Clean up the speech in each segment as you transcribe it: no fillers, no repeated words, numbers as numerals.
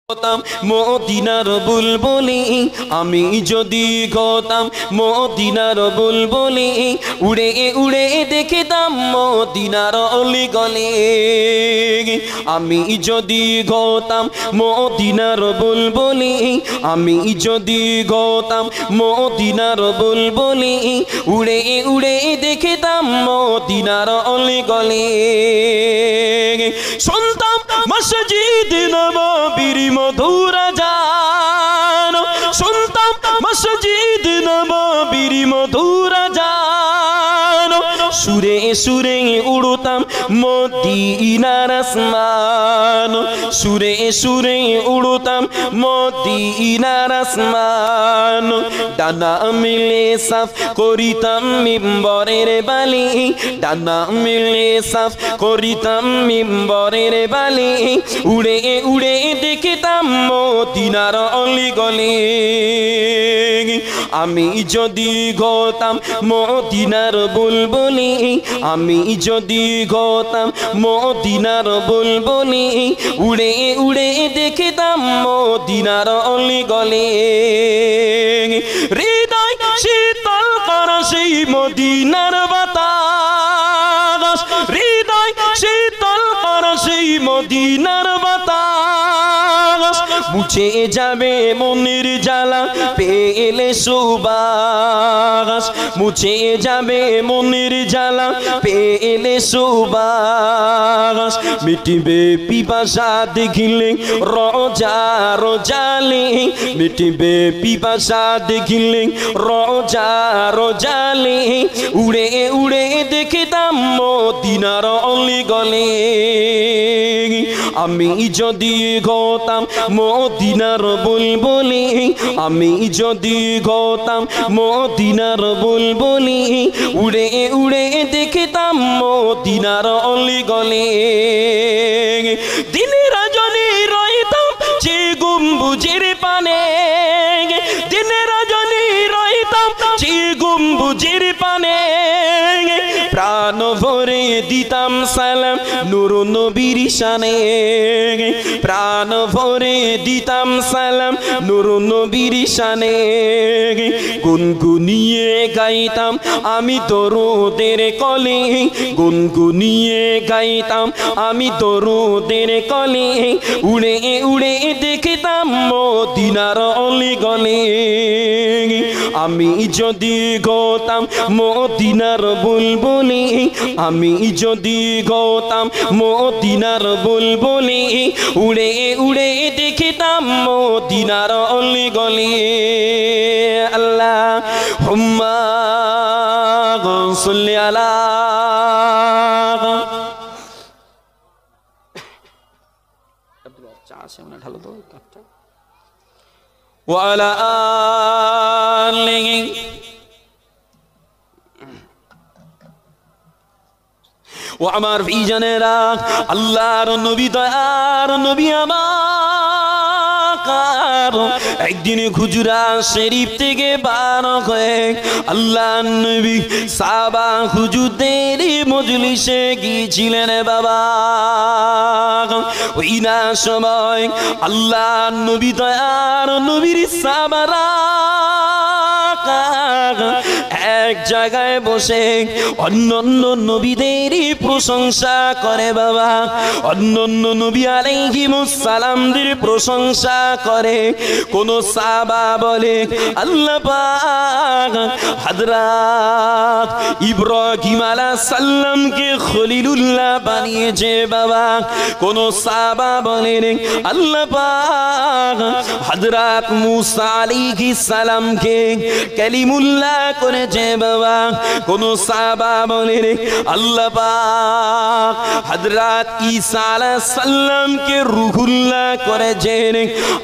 মদিনার বুলবুলি আমি যদি হতাম মদিনার বুলবুলি উড়ে উড়ে দেখতাম মদিনার অলি গলি আমি যদি হতাম মদিনার বুলবুলি আমি যদি হতাম মদিনার বুলবুলি উড়ে উড়ে দেখতাম মদিনার অলি গলি শুনতাম মসজিদ নববীর মধুর আযান শুনতাম মসজিদ নববীর মধুর আযান সুরে সুরে উড়তাম মদিনার আসমান সুরে সুরে উড়তাম মদিনার আসমান ডানা মিলে সাফ করিতাম মিম্বরের বালি ডানা মিলে সাফ করিতাম মিম্বরের বালি উড়ে উড়ে দেখতাম মদিনার অলি গলি আমি যদি হতাম মদিনার বুলবুলি আমি যদি হতাম মদিনার বুলবুলি উড়ে উড়ে দেখতাম মদিনার অলি গলি হৃদয় শীতল কর সেই মদিনার বাতাস হৃদয় শীতল কর সেই মদিনার বাতাস মুছে যাবে মনের জ্বালা পেলে সুবাস মুছে যাবে মনের জ্বালা পেলে সুবাস মিটিবে পিপাসা দেখিলে রোজা রোজালি মিটিবে পিপাসা দেখিলে রোজা রোজালি উড়ে উড়ে দেখতাম মদিনার অলি গলি আমি যদি হতাম মদিনার বুলবুলি আমি যদি হতাম মদিনার বুলবুলি উড়ে উড়ে দেখতাম মদিনার অলি গলি দিনে রজনী রহিতাম যে গম্বুজের পানে দিনে রজনী রহিতাম যে গম্বুজের পানে প্রাণ ভরে দিতাম সালাম নূর নবীর শানে প্রাণ ভরে দিতাম সালাম নূর নবীর শানে গুনগুনিয়ে গাইতাম আমি দরুদের কলি গুনগুনিয়ে গাইতাম আমি দরুদের কলি উড়ে উড়ে দেখতাম মদিনার অলি গলি আমি যদি হতাম মদিনার বুলবুলি আমি যদি হতাম মদিনার বুলবুলি উড়ে উড়ে দেখতাম মদিনার অলি গলি আল্লাহুম্মা সাল্লি আলা চা আছে না ঢালো তো কাপটা ওয়া আলা আলিহি ও আমার ভাইজানেরা আল্লাহর নবী দয়ার নবী আমার একদিন হুজুরাত শরীফ থেকে বার হয়ে আল্লাহর নবী সাহাবা হুজুরদের মজলিসে গিয়েছিলেন বাবা ওই না সময় আল্লাহর নবী দয়ার নবীর সাহাবারা এক জায়গায় বসে অন্যান্য নবীদেরই প্রশংসা করে বাবা অন্যান্য নবী আলাইহিমুস সালামদের প্রশংসা করে কোন সাহাবা বলে আল্লাহ পাক হযরত ইব্রাহিম আলাইহিস সালামকে খলিলুল্লাহ বানিয়েছে বাবা কোন সাহাবা বলে আল্লাহ পাক হযরত মুসা আলাইহিস সালামকে কালিমুল্লাহ করেছে বাবা কোন সাহাবা বলে আল্লাহ পাক হযরত ঈসা আলাইহিস সালামকে রূহুল্লাহ করেছেন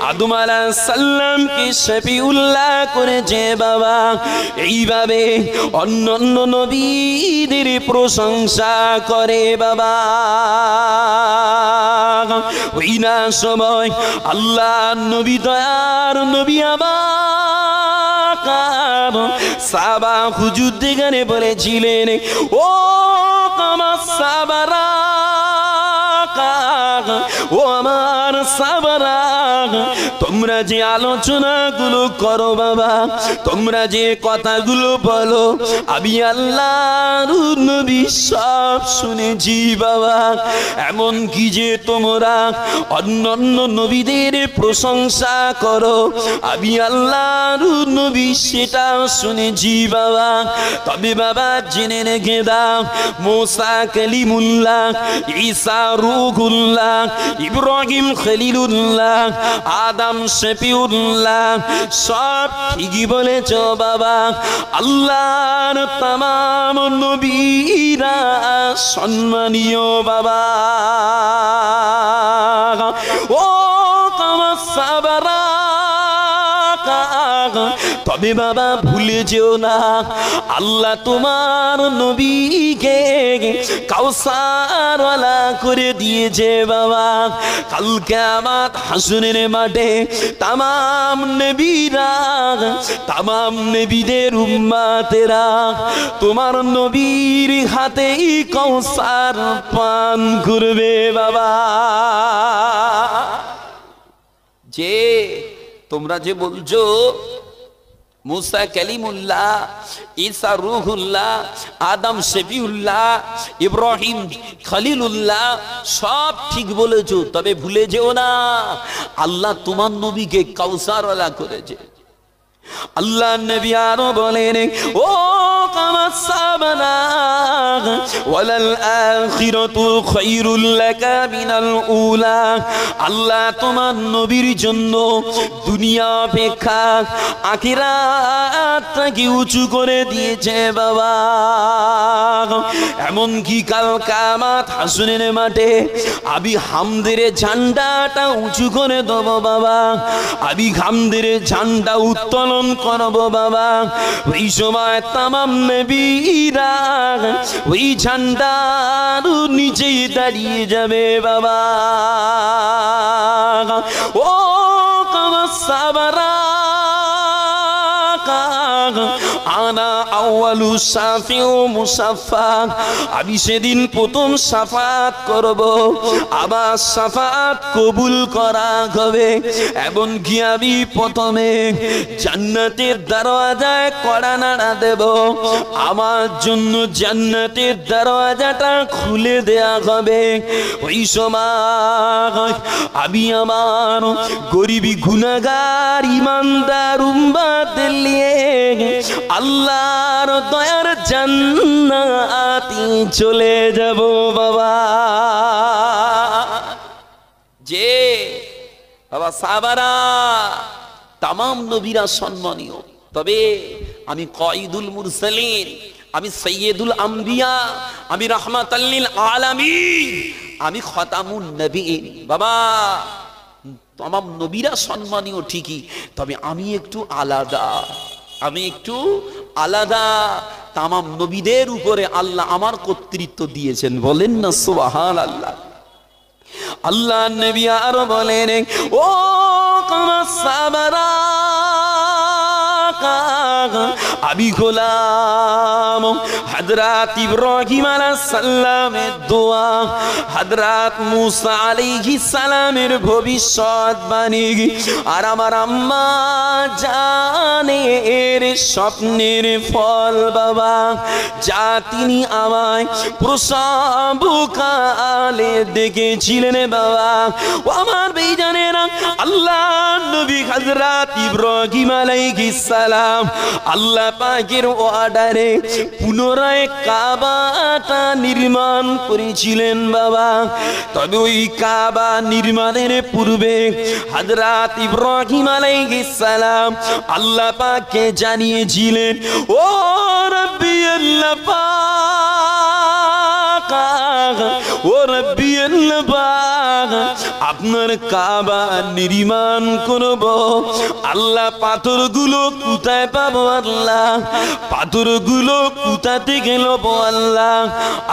আদম আলাইহিস সালামকে শফিউল্লাহ করেছে বাবা এইভাবে অন্যান্য নবীদের প্রশংসা করে বাবা ওই না সময় আল্লাহর নবী দয়ার নবী আমার সাহাবা হুজুর দিগানে বলেছিলেন ও আমার সাহাবারা ও আমার সাহাবারা, তোমরা যে আলোচনাগুলো করো বাবা, তোমরা যে কথাগুলো বলো, আমি আল্লাহর নবী সব শুনেছি বাবা। এমন কি যে তোমরা অন্যান্য নবীদের প্রশংসা করো, আমি আল্লাহর নবী সেটা শুনেছি বাবা। তবে বাবা জেনে রেখে দাও, মুসা কালিমুল্লাহ, ঈসা রূহুল্লাহ, ইব্রাহিম খলিলুল্লাহ, আদম শফিউল্লাহ, সব ঠিকই বলেছ বাবা। আল্লাহর তামাম নবীরা সম্মানীয় বাবা। ও আমার সাহাবারা, তবে বাবা ভুলে যেও না, আল্লাহ তোমার নবীকে কাউসারওয়ালা করে দিয়েছে বাবা। কাল কিয়ামত হাসরের মাঠে তামাম নবীরা, তামাম নবীদের উম্মতেরা তোমার নবীর হাতেই কাউসার পান করবে বাবা। যে তোমরা যে বলছো মুসা কালিমুল্লাহ, ঈসা রূহুল্লাহ, আদম শফিউল্লাহ, ইব্রাহিম খলিলুল্লাহ, সব ঠিক বলেছো, তবে ভুলে যেও না আল্লাহ তোমার নবীকে কাউসারওয়ালা করেছে। আল্লাহ নবী আরো বলেন, ও আমার সাহাবারা, ওয়ালাল আখিরাতু খায়রুল লাকা মিনাল উলা, আল্লাহ তোমার নবীর জন্য দুনিয়া অপেক্ষা আখিরাতকে উঁচু করে দিয়েছে বাবা। এমন কি কাল কিয়ামত হাসরের মাঠে আমি হামদের ঝান্ডাটা উঁচু করে দেব বাবা, আমি হামদের ঝান্ডা উত্তোলন করব বাবা। ওই সময় তামাম নবীরা ওই ঝান্ডার নিচেই দাঁড়িয়ে যাবে বাবা। ও আমার সাহাবারা, আনা আউয়ালু শাফিউ মুসাফফা, আমি সেদিন প্রথম শাফাত করব, আবার শাফাত কবুল করা হবে। এমন কি আমি প্রথমে জান্নাতের দরওয়াজায় কড়া নাড়া দেব, আমার জন্য জান্নাতের দরওয়াজাটা খুলে দেয়া হবে। ওই সময় আমি আমার গরিবী গুনাহগার ইমানদার উম্মতদের নিয়ে আল্লাহর দয়ার জান্নাতে চলে যাব বাবা। যে বাবা সাহাবারা, তামাম নবীরা সম্মানীয়, তবে আমি কয়দুল মুরসালিন, আমি সৈয়দুল আম্বিয়া, আমি রাহমাতাল লিল আলামিন, আমি খতামুন নবীন বাবা। তামাম নবীরা সম্মানীয় ঠিকই, তবে আমি একটু আলাদা, আমি একটু আলাদা। তামাম নবীদের উপরে আল্লাহ আমার কর্তৃত্ব দিয়েছেন, বলেন না সুবহানাল্লাহ। আল্লাহ নবী আরো বলেন, ও আমার সাহাবারা, আমি গোলাম হযরত ইব্রাহিম আলাইহিস সালামের দোয়া, হযরত মুসা আলাইহিস সালামের ভবিষ্যৎবাণী, আর আমার আম্মা জানের স্বপ্নের ফল বাবা, যা তিনি আমায় প্রসবকালে দেখেছিলেন বাবা। ও আমার ভাইজানেরা, আল্লাহ নবী হযরত ইব্রাহিম আলাইহিস সালাম আল্লাহ পাকের অর্ডারে পুনরায় কাবাটা নির্মাণ করেছিলেন বাবা। তবে ওই কাবা নির্মাণের পূর্বে হযরত ইব্রাহিম আলাইহিস সালাম আল্লাহ পাককে জানিয়েছিলেন, ও রব্বি আল্লাহ পাক, ও রব্বি আল্লাহ পাক, আপনার কাবা নির্মাণ করব। আল্লাহ পাথরগুলো কোথায় পাবো আল্লাহ, পাথরগুলো কোথাতে গেল আল্লাহ?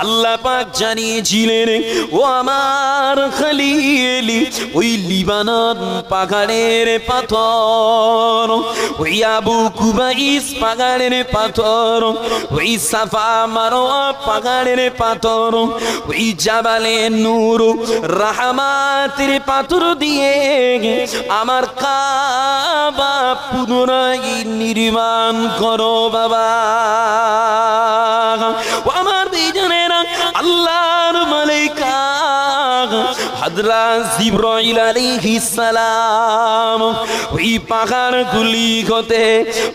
আল্লাহ পাক জানিয়েছিলেন ও আমার খলিল, ওই লিবানন পাহাড়ের পাথর, ওই আবু কুবাইস পাহাড়ের পাথর, ওই সাফা মারওয়া পাহাড়ের পাথর, ওই জাবালে নূর রাহমাতের পাথর দিয়ে আমার কাবা পুনরায় নির্মাণ করো বাবা। ও আমার দুইজনেরা আল্লাহর মালাইকা হযরত জিবরাইল আলাইহিস সালাম ওই পাহাড়গুলি হতে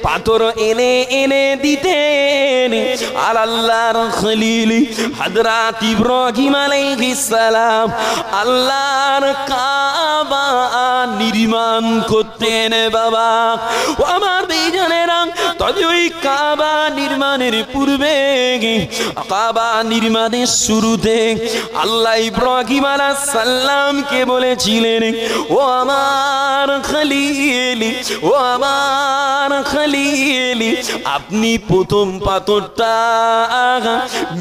পাথর এনে এনে দিতেন, আর আল্লাহর খলিল হযরত ইব্রাহিম আলাইহিস সালাম আল্লাহর কাবা নির্মাণ করতেন বাবা। ও আমার দুইজনেরা তবে ওই কাবা নির্মাণের পূর্বে, কাবা নির্মাণের শুরুতে আল্লাহ ইব্রাহিম আলাইহিস সালামকে বলেছিলেন ও আমার খলিল, ও আমার খলিল, আপনি প্রথম পাথরটা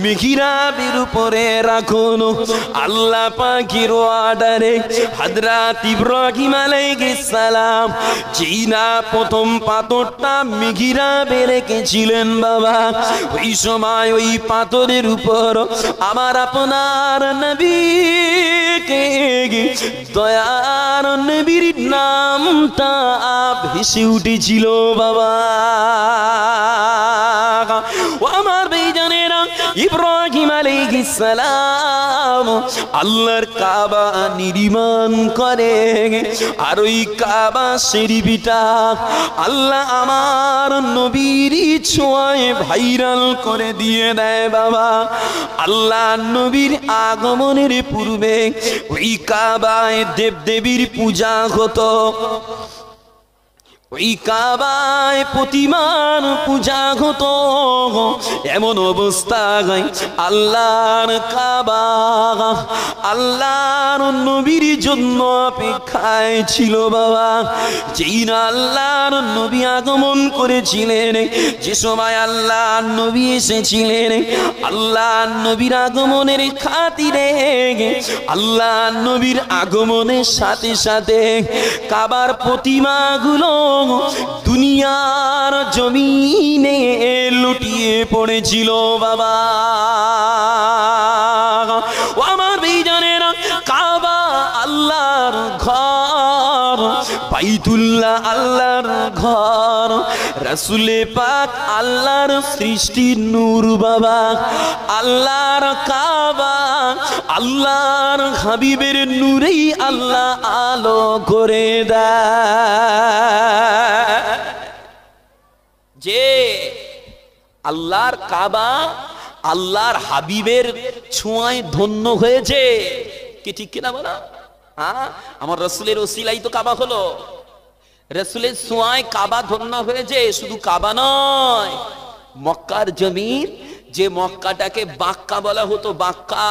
মিহরাবের উপরে রাখুন। আল্লাহ পাকের অর্ডারে হযরত ইব্রাহিম আলাইহিস সালাম যেই না প্রথম পাথরটা মিহরাবে রেখেছিলেন বাবা, ওই সময় ওই পাথরের উপর আমার আপনার নবী দয়ার নবীর নামটা ভেসে উঠেছিল বাবা। ও আমার বেজানেরা ইব্রাহিম আলাইহিস সালাম আল্লাহর কাবা নির্মাণ করে, আর ওই কাবা শরীফটা আল্লাহ আমার নবীর ছোঁয়ায় ভাইরাল করে দিয়ে দেয় বাবা। আল্লাহ নবীর আগমনের পূর্বে ওই কাবায় দেবদেবীর পূজা হতো, ওই কাবায় প্রতিমার পূজা হতো। এমন অবস্থায় আল্লাহর কাবা আল্লাহর নবীর জন্য অপেক্ষায় ছিল বাবা। যেই না আল্লাহর নবী আগমন করেছিলেন, যে সময় আল্লাহর নবী এসেছিলেন, আল্লাহর নবীর আগমনের খাতিরে আল্লাহর নবীর আগমনের সাথে সাথে কাবার প্রতিমাগুলো দুনিয়ার জমিনে লুটিয়ে পড়েছিল বাবা। ও আমার বেজানেরা কাবা আল্লাহর ঘর, বাইতুল্লাহ আল্লাহর ঘর, রাসূলে পাক আল্লাহর সৃষ্টির নূর বাবা। আল্লাহর কাবা আল্লাহর হাবিবের নূরেই আল্লাহ আলো করে দেয়। যে আল্লাহর কাবা আল্লাহর হাবিবের ছোঁয়ায় ধন্য হয়েছে, কি ঠিক কিনা বলা? হ্যাঁ, আমার রাসূলের ওসিলাই তো কাবা হলো, রাসূলের ছোঁয়ায় কাবা ধন্য হয়েছে। শুধু কাবা নয়, মক্কার জমিন, যে মক্কাটাকে বাক্কা বলা হতো, বাক্কা,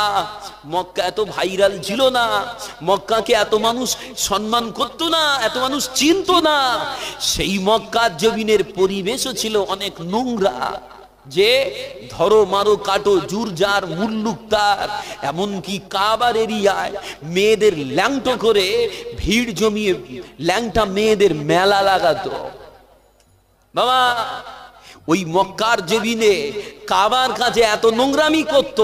মক্কা এত ভাইরাল ছিল না, মক্কাকে এত মানুষ সম্মান করতো না, এত মানুষ চিনতো না। সেই মক্কার জমিনের পরিবেশও ছিল অনেক নোংরা, যে ধরো মারো কাটো জুরজার মুল্লুকতার। এমনকি কাবার এরিয়ায় মেয়েদের ল্যাংটো করে ভিড় জমিয়ে ল্যাংটা মেয়েদের মেলা লাগাতো বাবা। ওই মক্কার জমিনে কাবার কাজে এত নোংরামি করত,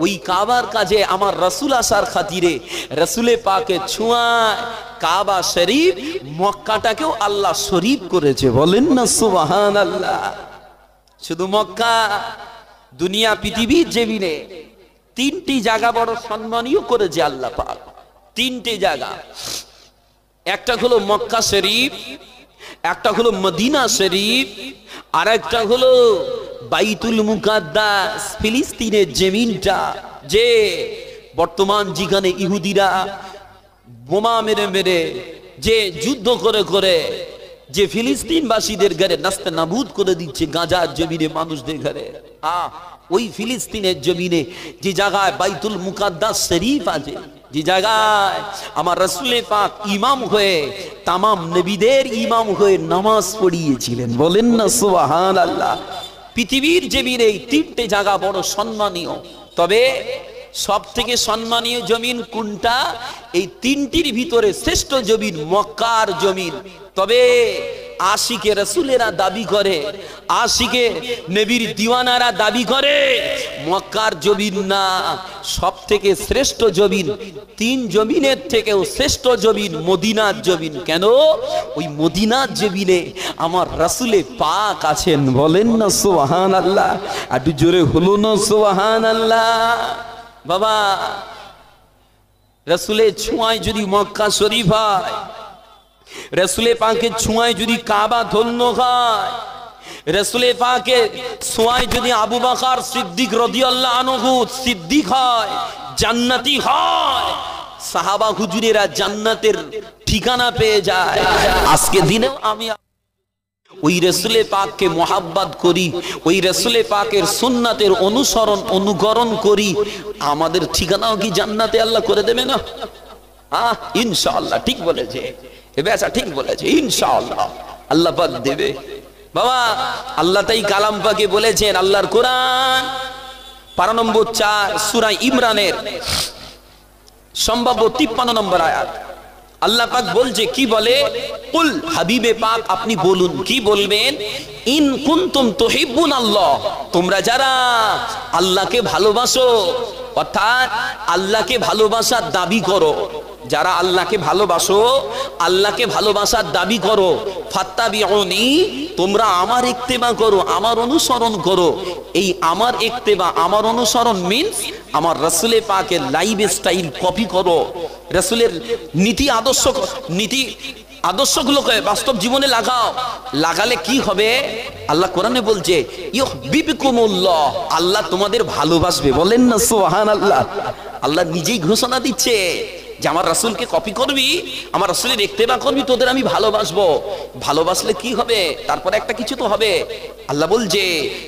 ওই কাবার কাজে আমার রাসূল আসার খাতিরে রাসূলে পাকে ছোঁয়ায় কাবা শরীফ মক্কাটাকেও আল্লাহ শরীফ করেছে, বলেন না সুবহানাল্লাহ। শুধু মক্কা, দুনিয়া পৃথিবীর জমিনে তিনটি জায়গা বড় সম্মানীয় করেছে আল্লাহ পাক। তিনটি জায়গা, একটা হলো মক্কা শরীফ, একটা হলো মদিনা শরীফ, আর একটা হলো বাইতুল মুকাদ্দাস ফিলিস্তিনের জমিনটা, যে বর্তমান যেখানে ইহুদিরা বোমা মেরে মেরে যে যুদ্ধ করে করে যে ফিলিস্তিনবাসীদের ঘরে নাস্তে নাবুদ করে দিচ্ছে, গাজার জমিনে মানুষদের ঘরে, ওই ফিলিস্তিনের জমিনে যে জায়গায় বাইতুল মুকাদ্দাস শরীফ আছে, যে জায়গায় আমার রাসূলে পাক ইমাম হয়ে তামাম নবীদের ইমাম হয়ে নামাজ পড়িয়েছিলেন, বলেন না সুবহানাল্লাহ। পৃথিবীর জমিনে এই তিনটে জায়গা বড় সম্মানীয়, তবে সব থেকে সম্মানীয় জমিন কোনটা? এই তিনটির ভিতরে শ্রেষ্ঠ জমিন মক্কার জমিন। তবে আশিকে রাসূলেরা দাবি করে, আশিকে নবীর দিওয়ানারা দাবি করে মক্কার জমিন না, সব থেকে শ্রেষ্ঠ জমিন, তিন জমিনের থেকেও শ্রেষ্ঠ জমিন মদিনার জমিন। কেন? ওই মদিনার জমিনে আমার রাসূলে পাক আছেন, বলেন না সুবহানাল্লাহ। একটু জোরে হলো না সুবহানাল্লাহ। বাবা, রাসূলের ছোঁয়ায় যদি মক্কা শরীফ হয়, রাসূলে পাকের ছোঁয়ায় যদি কাবা ধন্য হয়, রাসূলে পাকের ছোঁয়ায় যদি আবু বকর সিদ্দিক রাদিয়াল্লাহু আনহু সিদ্দিক হয়, জান্নাতি হয়, সাহাবা হুজুরেরা জান্নাতের ঠিকানা পেয়ে যায়। আজকে দিনেও আমি ওই রাসূলে পাককে মোহাব্বত করি, ওই রাসূলে পাকের সুন্নাতের অনুসরণ অনুকরণ করি, আমাদের ঠিকানাও কি জান্নাতে আল্লাহ করে দেবে না? ইনশাআল্লাহ। ঠিক বলেছে এ বেচা, ঠিক বলেছে, ইনশাআল্লাহ আল্লাহ পাক দেবে। বাবা, আল্লাহ তাই কালাম পাকে বলেছেন, আল্লাহর কোরআন পারা নম্বর 4 সূরা ইমরানের সম্ভাব্য 53 নম্বর আয়াত, আল্লাহ পাক বলছে, কি বলে? কুল, হাবিবে পাক আপনি বলুন, কি বলবেন? ইন কুনতুম তুহিব্বুন আল্লাহ, তোমরা যারা আল্লাহকে ভালোবাসো, অর্থাৎ আল্লাহকে ভালোবাসার দাবি করো, যারা আল্লাহকে ভালোবাসো, আল্লাহকে ভালোবাসার দাবি করো, ফাত্তাবিউনি, তোমরা আমার ইত্তেবা করো, আমার অনুসরণ করো। এই আমার ইত্তেবা, আমার অনুসরণ মিন্স আমার রাসূলে পাকের লাইফ স্টাইল কপি করো, রাসূলের নীতি আদর্শগুলোকে বাস্তব জীবনে লাগাও। লাগালে কি হবে? আল্লাহ কোরআনে বলছে, ইউহিব্বুকুমুল্লাহ, আল্লাহ তোমাদের ভালোবাসবে, বলেন না সুবহানাল্লাহ। আল্লাহ নিজেই ঘোষণা দিচ্ছে যে আমার রাসূলকে কপি করবি, আমার রাসূলের ইত্তেবা করবি, তোদের আমি ভালোবাসবো। ভালোবাসলে কি হবে? তারপরে একটা কিছু তো হবে। আল্লাহ বলছে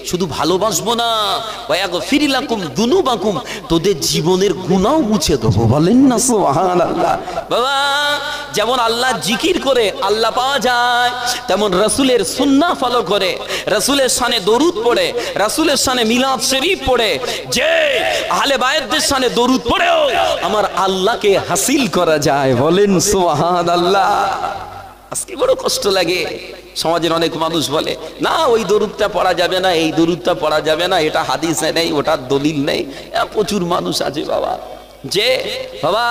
শুধু ভালোবাসবো না, ওয়াগফির লাকুম যুনুবাকুম, তোদের জীবনের গুনাহ মুছে দেবো, বলেন না সুবহানাল্লাহ। বাবা, যেমন আল্লাহ জিকির করে আল্লাহ পাওয়া যায়, তেমন রাসূলের সুন্নাহ ফলো করে, রাসূলের শানে দরুদ পড়ে, রাসূলের শানে মিলাদ শরীফ পড়ে, যে আহলে বায়তদের শানে দরুদ পড়েও আমার আল্লাহকে হাসিল করা যায়, বলেন সুবহানাল্লাহ। আজকে বড় কষ্ট লাগে, সমাজের অনেক মানুষ বলে না ওই দরুদটা পড়া যাবে না, এই দরুদটা পড়া যাবে না, এটা হাদিসে নেই, ওটার দলিল নেই। প্রচুর মানুষ আছে বাবা, যে বাবা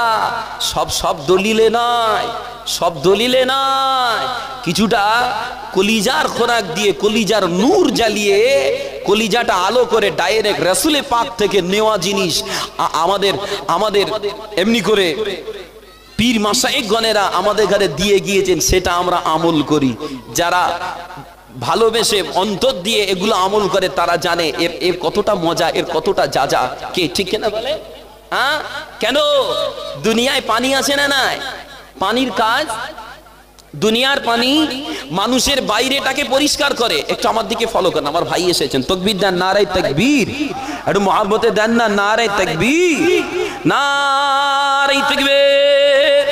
সব দলিলে নয়, সব দলিলে নয়, কিছুটা কলিজার খোরাক দিয়ে, কলিজার নূর জ্বালিয়ে, কলিজাটা আলো করে ডাইরেক্ট রাসূলে পাক থেকে নেওয়া জিনিস আমাদের এমনি করে পীর মাশায়েখ গণেরা আমাদের ঘরে দিয়ে গিয়েছেন, সেটা আমরা আমল করি। যারা ভালোবেসে অন্তর দিয়ে এগুলো আমল করে তারা জানে এর কতটা মজা, এর কতটা যা কে ঠিক না বলে? হ্যাঁ, কেন? দুনিয়ায় পানি আছে না নাই? পানির কাজ, দুনিয়ার পানি মানুষের বাইরেটাকে পরিষ্কার করে। একটু আমার দিকে ফলো করেন, আমার ভাই এসেছেন, তাকবীর দেন, নারায়ে তাকবীর, একটু মুহাব্বতে দেন না, নারায়ে তাকবীর, নারায়ে তাকবীর।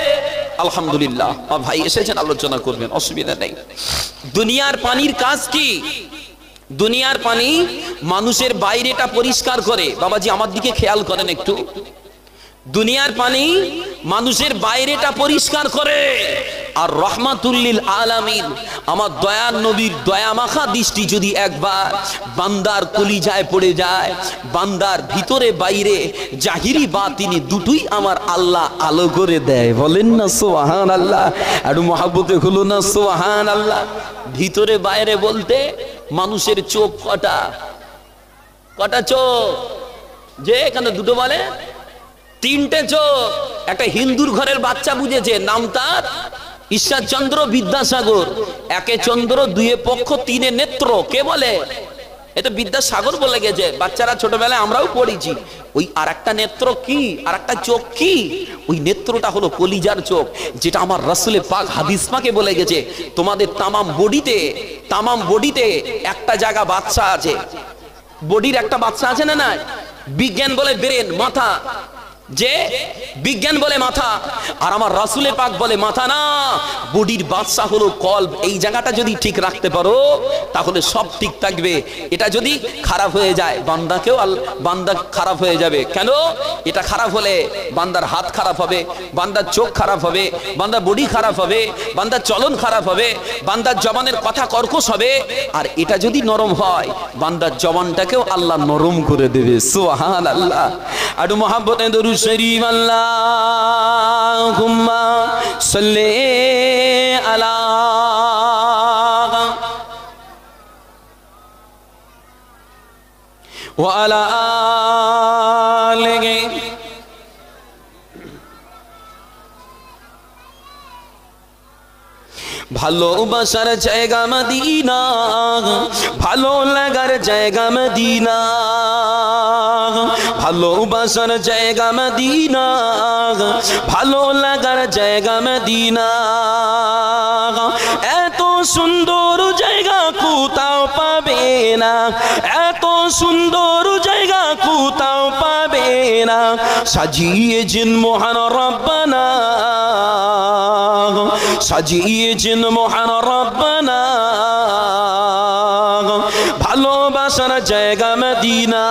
আলহামদুলিল্লাহ, আমার ভাই এসেছেন, আলোচনা করবেন, অসুবিধা নেই। দুনিয়ার পানির কাজ কি? দুনিয়ার পানি মানুষের বাইরেটা পরিষ্কার করে। বাবাজি আমার দিকে খেয়াল করেন একটু, দুনিয়ার পানি মানুষের বাইরেটা পরিষ্কার করে, আর রহমাতুল লিল আলামিন আমার দয়ার নবীর দয়া মাখা দৃষ্টি যদি একবার বান্দার কলিজায় পড়ে যায়, বান্দার ভিতরে বাইরে জাহিরি বাতিনি দুটোই আমার আল্লাহ আলো করে দেয়, বলেন না সুবহানাল্লাহ। একটু মহব্বতে হলো না সুবহানাল্লাহ। ভিতরে বাইরে বলতে মানুষের চোখ কটা চোখ? যে এখানে দুটো বলে, তিনটে চোখ। একটা হিন্দুর ঘরের বাচ্চা বুঝেছে, নাম তার ঈশ্বরচন্দ্র বিদ্যাসাগর। একে চন্দ্র, দুয়ে পক্ষ, তিনে নেত্র। কে বলে? এটা বিদ্যাসাগর বলে গেছে, বাচ্চারা ছোটবেলায় আমরাও পড়েছি। ওই আর একটা নেত্র কি, আর একটা চোখ কি? ওই নেত্রটা হলো কলিজার চোখ, যেটা আমার রাসূলে পাক হাদিস পাকে বলে গেছে তোমাদের তামাম বডিতে একটা জায়গা বাচ্চা আছে, বডির একটা বাচ্চা আছে না? না, বিজ্ঞান বলে ব্রেন, মাথা, যে বিজ্ঞান বলে মাথা আর আমার রাসূলে পাক বলে মাথা না, বডির বাদশা হলো কলব। এই জায়গাটা যদি ঠিক রাখতে পারো তাহলে সব ঠিক থাকবে। এটা যদি খারাপ হয়ে যায় বান্দাকেও বান্দা খারাপ হয়ে যাবে। কেন? এটা খারাপ হলে বান্দার হাত খারাপ হবে, বান্দার চোখ খারাপ হবে, বান্দার বডি খারাপ হবে, বান্দার চলন খারাপ হবে, বান্দার জবানের কথা কর্কশ হবে। আর এটা যদি নরম হয় বান্দার জবানটাকেও আল্লাহ নরম করে দেবে। সুবহানাল্লাহ। আর মুহাব্বতে দরুদ শরীফ আল্লাহুম্মা সাল্লি আলা ওয়া আলা আলিহি। ভালোবাসার জায়গা মদিনা, ভালো লাগার জায়গা মদিনা, ভালোবাসার জায়গা মদিনা, ভালো লাগার জায়গা মদিনা। এত সুন্দর জায়গা কোথাও পাবে না, এত সুন্দর জায়গা কোথাও পাবে না। সাজিয়েছেন মহান রব্বানা, সাজিয়েছেন মহান রব্বানা, ভালোবাসার জায়গা মদিনা,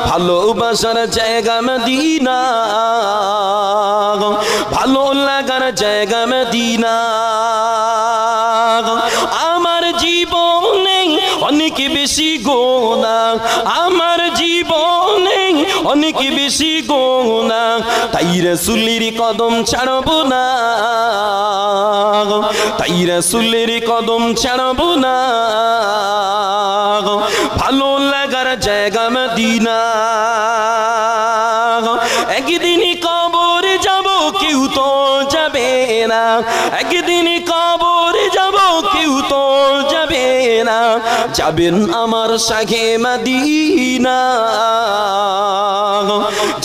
ভালোবাসার জায়গা মদিনা, ভালো লাগার জায়গা মদিনা। আমার জীবনে অনেক বেশি গোনা, আমার জীবনে অনেক বেশি গোনা, তাই রাসূলের কদম ছাড়ব না, তাই রাসূলের কদম ছাড়ব না। ভালো লাগার জায়গা মদিনা। একদিন কবরে যাব কেউ তো যাবে না, একদিন কবরে যাব কেউ তো যাবে না। যাবেন আমার শাহে মদিনা,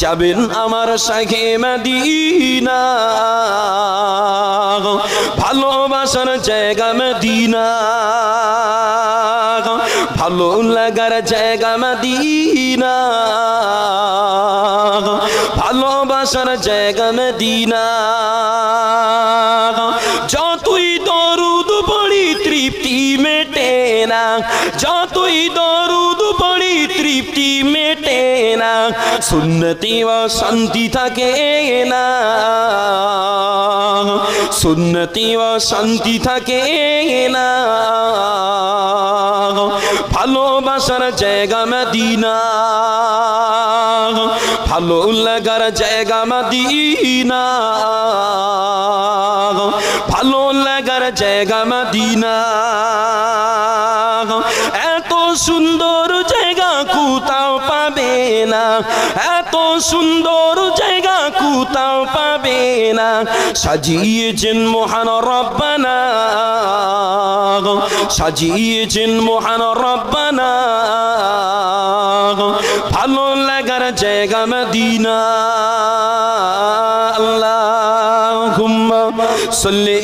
যাবেন আমার শাহে মদিনা, ভালোবাসার জায়গা মদিনা, ভালো লাগার জায়গা মদিনা, ভালোবাসার জায়গা মদিনা। যতই দরুদ পড়ি তৃপ্তি মেটে না, যতই দরুদ পড়ি তৃপ্তি মেটে না, সুন্নতি ও শান্তি থাকে না, সুন্নতি ও শান্তি থাকে না। ভালোবাসার জায়গা মদিনা, ভালো লাগার জায়গা মদিনা, ভালো লাগার জায়গা মদিনা। এত সুন্দর জায়গা কোথাও পাবে না, এত সুন্দর জায়গা কোথাও পাবে না। সাজিয়েছেন মহান রব্বানা, সাজিয়েছেন মহান রব্বানা, ভালো লাগার জায়গা মদিনা। আল্লাহুম্মা সাল্লি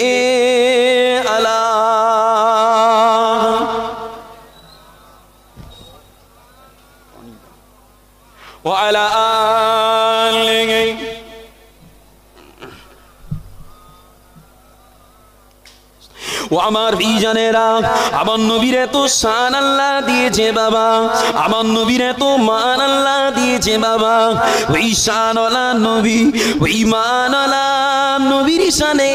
আলা ওয়া আলা আলিহি। ও আমার ভাইজানেরা, আমার নবীর এত শান আল্লাহ দিয়েছে বাবা, আমার নবীর এত মান আল্লাহ দিয়েছে বাবা। ওই শানওয়ালা নবী, ওই মানওয়ালা নবীর শানে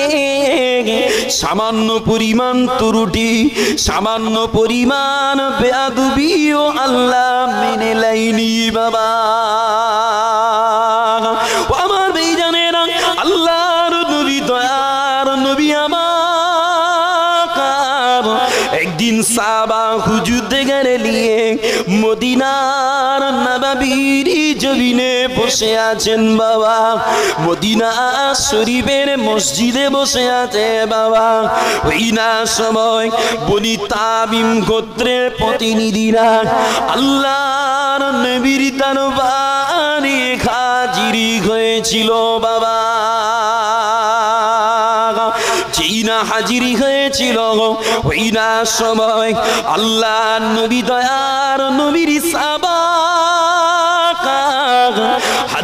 সামান্য পরিমাণ ত্রুটি, সামান্য পরিমাণ বেয়াদবিও আল্লাহ মেনে লাইনি বাবা। ও আমার ভাইজানেরা, আল্লাহর নবী, দয়ার নবী আমার একদিন সাহাবা হুজুর দেখে নিয়ে মদিনার নববীর জমিনে বসে আছেন বাবা, মদিনা শরীফের মসজিদে বসে আছে বাবা। ওই না সময় বনি তামিম গোত্রের প্রতিনিধিরা আল্লাহর নবীর দরবারে হাজির হয়েছিল বাবা। যেই না হাজির হয়েছিল ওই না সময় আল্লাহ নবী, দয়ার নবীর সাহাবা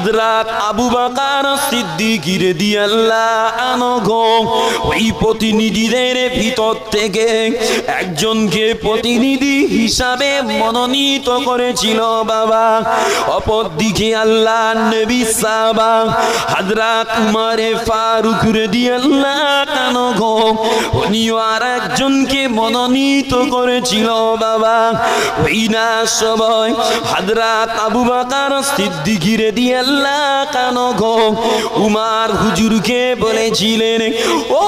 হযরত আবু বকর সিদ্দিক রাদিয়াল্লাহু আনহু ওই প্রতিনিধিদের ভিতর থেকে একজনকে প্রতিনিধি হিসাবে মনোনীত করেছিল বাবা। অপরদিকে আল্লাহর নবী সাহাবা হযরত উমর ফারুক রাদিয়াল্লাহু আনহু উনিও আরেকজনকে মনোনীত করেছিল বাবা। ওই না সময় হযরত আবু বকর সিদ্দিক রাদিয়াল্লাহু আনহু উমর হুজুরকে বলেছিলেন, ও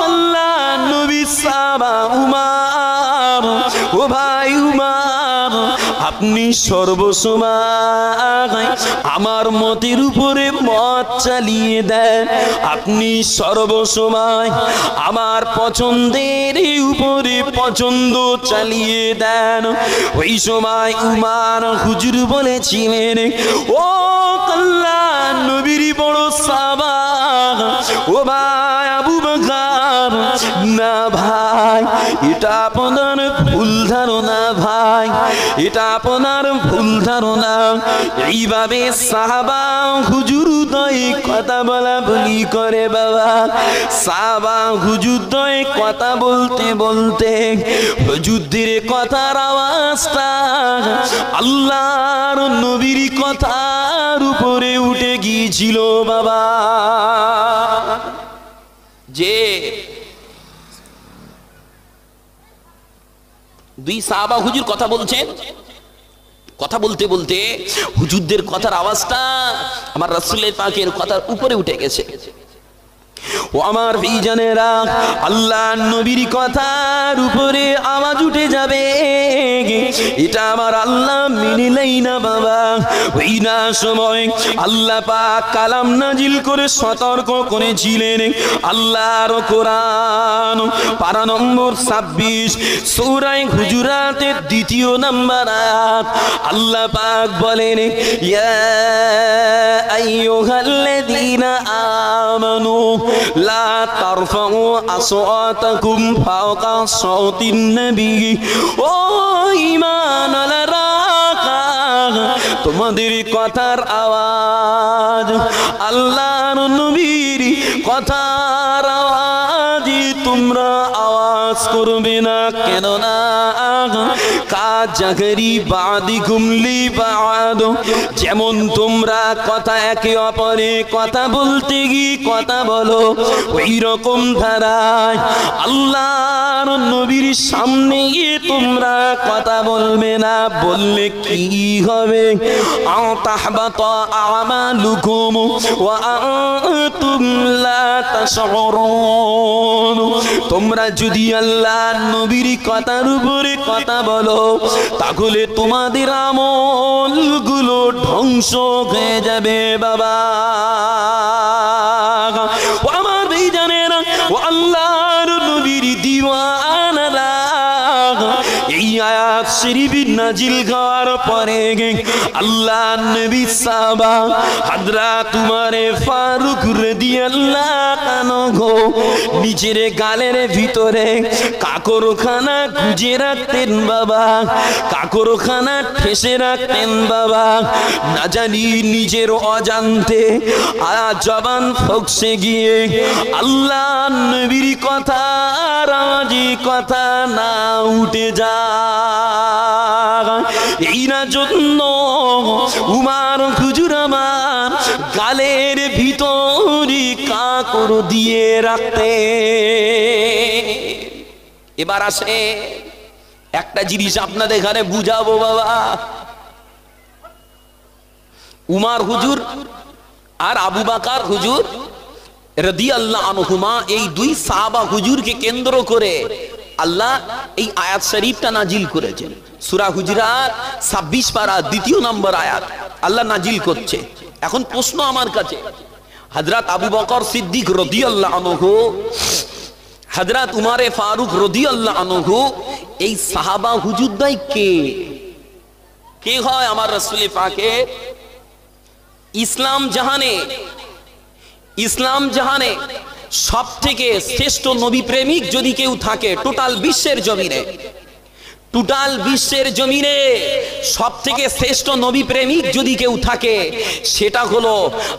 আল্লাহর নবী সাহাবা উমর, ও ভাই উমর, আপনি সর্বসময় আমার মতের উপরে মত চালিয়ে দেন, আপনি সর্বসময় আমার পছন্দের উপরে পছন্দ চালিয়ে দেন। ওই সময় উমর হুজুর বলেছিলেন, ও আল্লাহর নবীর বড় সাহাবা, ও ভাই আবু বকর, না ভাই, এটা আপনার ভুল ধারণা, ভাই এটা আপনার ভুল ধারণা। এইভাবে সাহাবা হুজুর দয় কথা বলা বলি করে বাবা। সাহাবা হুজুর দয় কথা বলতে বলতে হুজুরদের কথার আওয়াজটা আল্লাহর নবীর কথার উপরে উঠে গিয়েছিল বাবা। যে দুই সাহাবা হুজুর কথা বলছেন, কথা বলতে বলতে হুজুরদের কথার আওয়াজটা আমার রাসূলের পাকের কথার উপরে উঠে গেছে। ও আমার ভাইজানেরা, আল্লাহর নবীর কথার উপরে আওয়াজ উঠে যাবে, এটা আমার আল্লাহ মেনেলেই না বাবা। ওই না সময় আল্লাহ পাক কালাম নাজিল করে সতর্ক করেছিলেন। আল্লাহর কোরআন পারা নম্বর 26 সূরা হুজুরাতের 2 নম্বর আয়াত আল্লাহ পাক বলেন, ইয়া আইয়ুহাল্লাযীনা আমানু লা তারফাউ আসওয়াতাকুম ফাওকা সাওতিন নবী, ও ঈমানওয়ালারা, তোমাদের কথার আওয়াজ আল্লাহর নবীর কথার আওয়াজ তোমরা আওয়াজ করবে না, কেননা কাজাগরি বাদিকুম লিবাদ, যেমন তোমরা কথা একে অপরে কথা বলতে গিয়ে কথা বলো, ওই রকম ধারায় আল্লাহর নবীর সামনে গিয়ে তোমরা কথা বলবে না। বললে কি হবে? আতাহবাতা আমালুকুম ওয়া আনতুম লা তাশউরুন, তোমরা যদি আল্লাহর নবীর কথার উপরে কথা বলো তাহলে তোমাদের আমলগুলো ধ্বংস হয়ে যাবে বাবা। ও আমার ভাইজানেরা, ও আল্লাহর নবীর দিওয়ানারা, এই আয়াত শরীফ নাজিল হওয়ার পরে আল্লাহর নবী সাহাবা হযরত উমর ফারুক রাদিয়াল্লাহু আনহু নিজের গালের ভিতরে কাকরখানা গুজে রাখতেন বাবা, কাকরখানা ঠেসে রাখতেন বাবা। না জানি নিজের অজান্তে জবান ফকসে গিয়ে আল্লাহর নবীর কথা রাজি কথা না উঠে যায়। এই না জন্য উমর হুজুর আমার গালের ভিতরে কাকর দিয়ে রাখতে। এবার আসে একটা জিনিস আপনাদের এখানে বুঝাবো বাবা। উমর হুজুর আর আবু বকর হুজুর রাদিয়াল্লাহু আনহুমা, এই দুই সাহাবা হুজুরকে কেন্দ্র করে আল্লাহ এই আয়াত শরীফটা নাজিল করেছেন। সূরা হুজুরাত 26 পারা 2 নম্বর আয়াত আল্লাহ নাজিল করছে। এখন প্রশ্ন আমার কাছে, হযরত আবু বকর সিদ্দিক রাদিয়াল্লাহু আনহু, হযরত উমর ফারুক রাদিয়াল্লাহু আনহু, এই সাহাবা হুজুরদাই কে কে হয় আমার রাসূল পাকের? ইসলাম জাহানে সব থেকে শ্রেষ্ঠ নবী প্রেমিক যদি কেউ থাকে টোটাল বিশ্বের জমিনে, টোটাল বিশ্বের জমিনে সবথেকে শ্রেষ্ঠ নবী প্রেমিক যদি কেউ থাকে সেটা হলো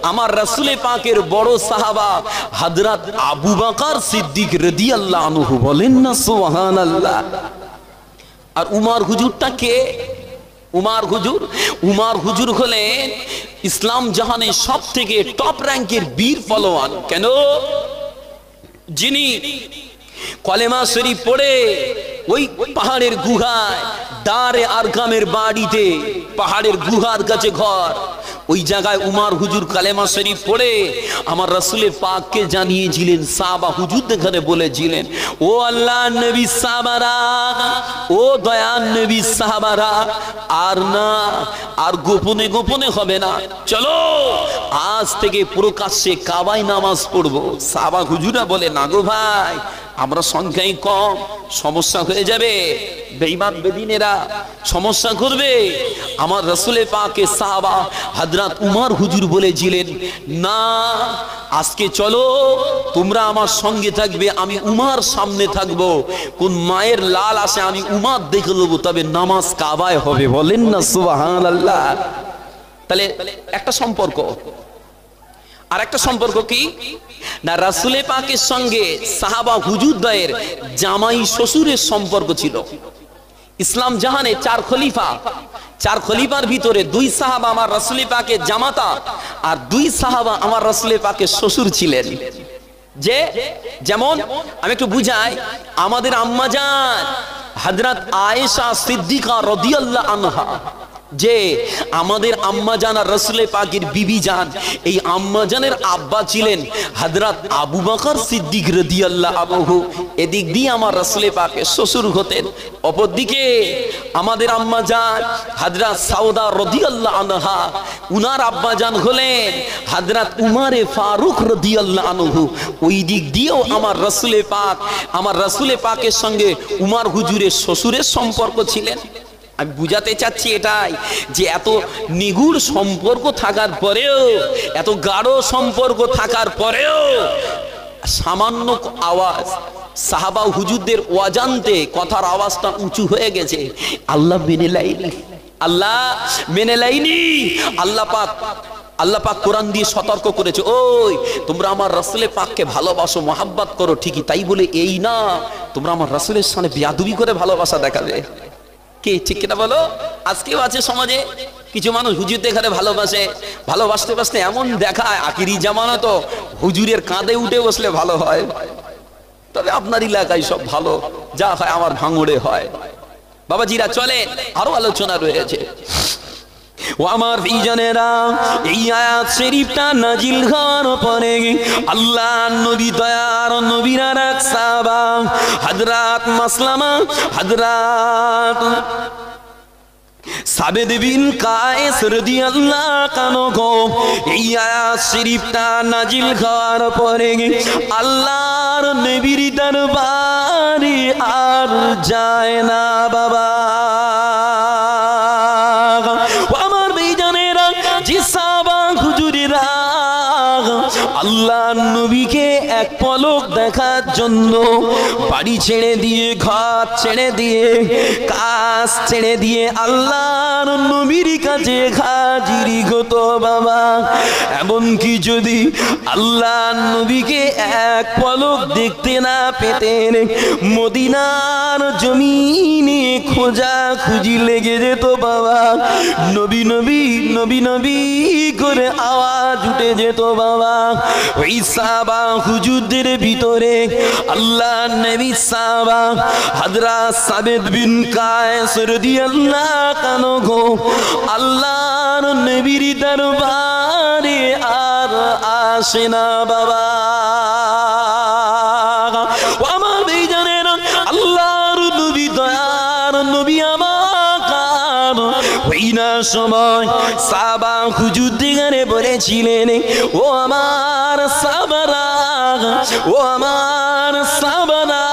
আমার রাসূলে পাকের বড় সাহাবা হযরত আবু বকর সিদ্দিক রাদিয়াল্লাহু আনহু। বলেন না সুবহানাল্লাহ। আর উমর হুজুরটা কে? উমর হুজুর হলেন ইসলাম জাহানের সবথেকে টপ র‍্যাঙ্কের বীর ফলোয়ান। কেন? যিনি কলেমা শরীফ পড়ে ওই পাহাড়ের গুহায় দারে আরকামের বাড়িতে, পাহাড়ের গুহার কাছে ঘর, ওই জায়গায় উমর হুজুর কালেমা শরীফ পড়ে আমার রাসূলে পাককে জানিয়েছিলেন, সাহাবা হুজুর এখানে বলেছিলেন, ও আল্লাহর নবী সাহাবারা, ও দয়ার নবী সাহাবারা, আর না, আর গোপনে গোপনে হবে না, চলো আজ থেকে প্রকাশ্যে কাবায় নামাজ পড়বো। সাহাবা হুজুরা বলে, না গো ভাই, আমরা সংখ্যায় কম, সমস্যা হয়ে যাবে, বেঈমান বেদিনেরা সমস্যা করবে। আমার রাসূলে পাকের সাহাবা হযরত উমর হুজুর বলেছিলেন, না, আজকে চলো তোমরা আমার সঙ্গে থাকবে, আমি উমর সামনে থাকবো, কোন মায়ের লাল আসে আমি উমর দেখে নেবো, তবে নামাজ কাবায় হবে। বলেন না সুবহানাল্লাহ। তাহলে একটা সম্পর্ক। আর একটা সম্পর্ক কি না, রাসূলে পাকের সঙ্গে সাহাবা হুজুরদের জামাই শ্বশুরের সম্পর্ক ছিল। ইসলাম জাহানে চার খলিফার ভিতরে দুই সাহাবা আমার রাসূলে পাকের জামাতা আর দুই সাহাবা আমার রাসূলে পাকের শ্বশুর ছিলেন। যেমন আমি একটু বুঝাই, আমাদের আম্মা জান হযরত আয়েশা সিদ্দিকা রাদিয়াল্লাহু আনহা, যে আমাদের আম্মা জান আর রাসূলে পাকের বিবি জান, এই আম্মা জানের আব্বা ছিলেন হযরত আবু বকর সিদ্দিক রাদিয়াল্লাহু আনহু। এদিক দিয়ে আমার রাসূলে পাকের শ্বশুর হতেন। অপরদিকে আমাদের আম্মা জান হযরত সাউদা রাদিয়াল্লাহু আনহা, উনার আব্বা জান হলেন হযরত উমরে ফারুক রাদিয়াল্লাহু আনহু। ওই দিক দিয়েও আমার রাসূলে পাকের সঙ্গে উমর হুজুরের শ্বশুরের সম্পর্ক ছিলেন। আমি বুঝাতে চাচ্ছি এটাই, যে এত নিগুড় সম্পর্ক থাকার পরেও, এত গাঢ় সম্পর্ক থাকার পরেও সামান্য আওয়াজ, সাহাবা হুজুরদের অজান্তে কথার আওয়াজটা উঁচু হয়ে গেছে, আল্লাহ মেনে লাইনি। আল্লাহ পাক কোরআন দিয়ে সতর্ক করেছে, ওই তোমরা আমার রাসূলে পাককে ভালোবাসো, মহাব্বত করো ঠিকই, তাই বলে এই না তোমরা আমার রাসূলের সামনে বেয়াদবি করে ভালোবাসা দেখাবে। কে ঠিক কিনা বলো? আজকেও আছে সমাজে কিছু মানুষ হুজুর দেখাতে ভালোবাসতে বাসতে এমন দেখায়, আখিরি জামানা তো হুজুরের কাঁধে উঠে বসলে ভালো হয়, তবে আপনার এলাকায় সব ভালো, যা হয় আমার ভাঙড়ে হয়। বাবাজিরা চলেন, আরো আলোচনা রয়েছে। ও আমার ভাইজানেরা, এই আয়াত শরীফটা নাজিল হওয়ার পরে আল্লাহর নবী দয়ার নবীর এক সাহাবা হযরত মাসলামা, হযরত সাবেদ বিন কায়েস রাদিয়াল্লাহু আনহু, এই আয়াত শরীফটা নাজিল হওয়ার পরে আল্লাহর নবীর দরবারে আর যায় না বাবা। আল্লাহ নবীকে এক পলক দেখার জন্য বাড়ি ছেড়ে দিয়ে, ঘর ছেড়ে দিয়ে, কাজ ছেড়ে দিয়ে আল্লাহর নবীর কাছে হাজির হতো বাবা। এমনকি যদি আল্লাহ নবীকে এক পলক দেখতে না পেতেন, মদিনার জমিনে খোঁজাখুঁজি লেগে যেত বাবা। নবী নবী নবী নবী করে আওয়াজ উঠে যেত বাবা। ওই সাহাবা হুজুরদের ভিতরে আল্লাহ নবী সাহাবা হযরত সাবেদ বিন কায়েস রাদিয়াল্লাহু আনহু আল্লাহর নবীর দরবারে আর আসে না বাবা। আমার ভাইজানেরা, আল্লাহর নবী দয়ার নবী আমার ওই না সময় সাহাবা হুজুর দিগারে বলেছিলেন, ও আমার সাহাবারা, ও আমার সাহাবারা,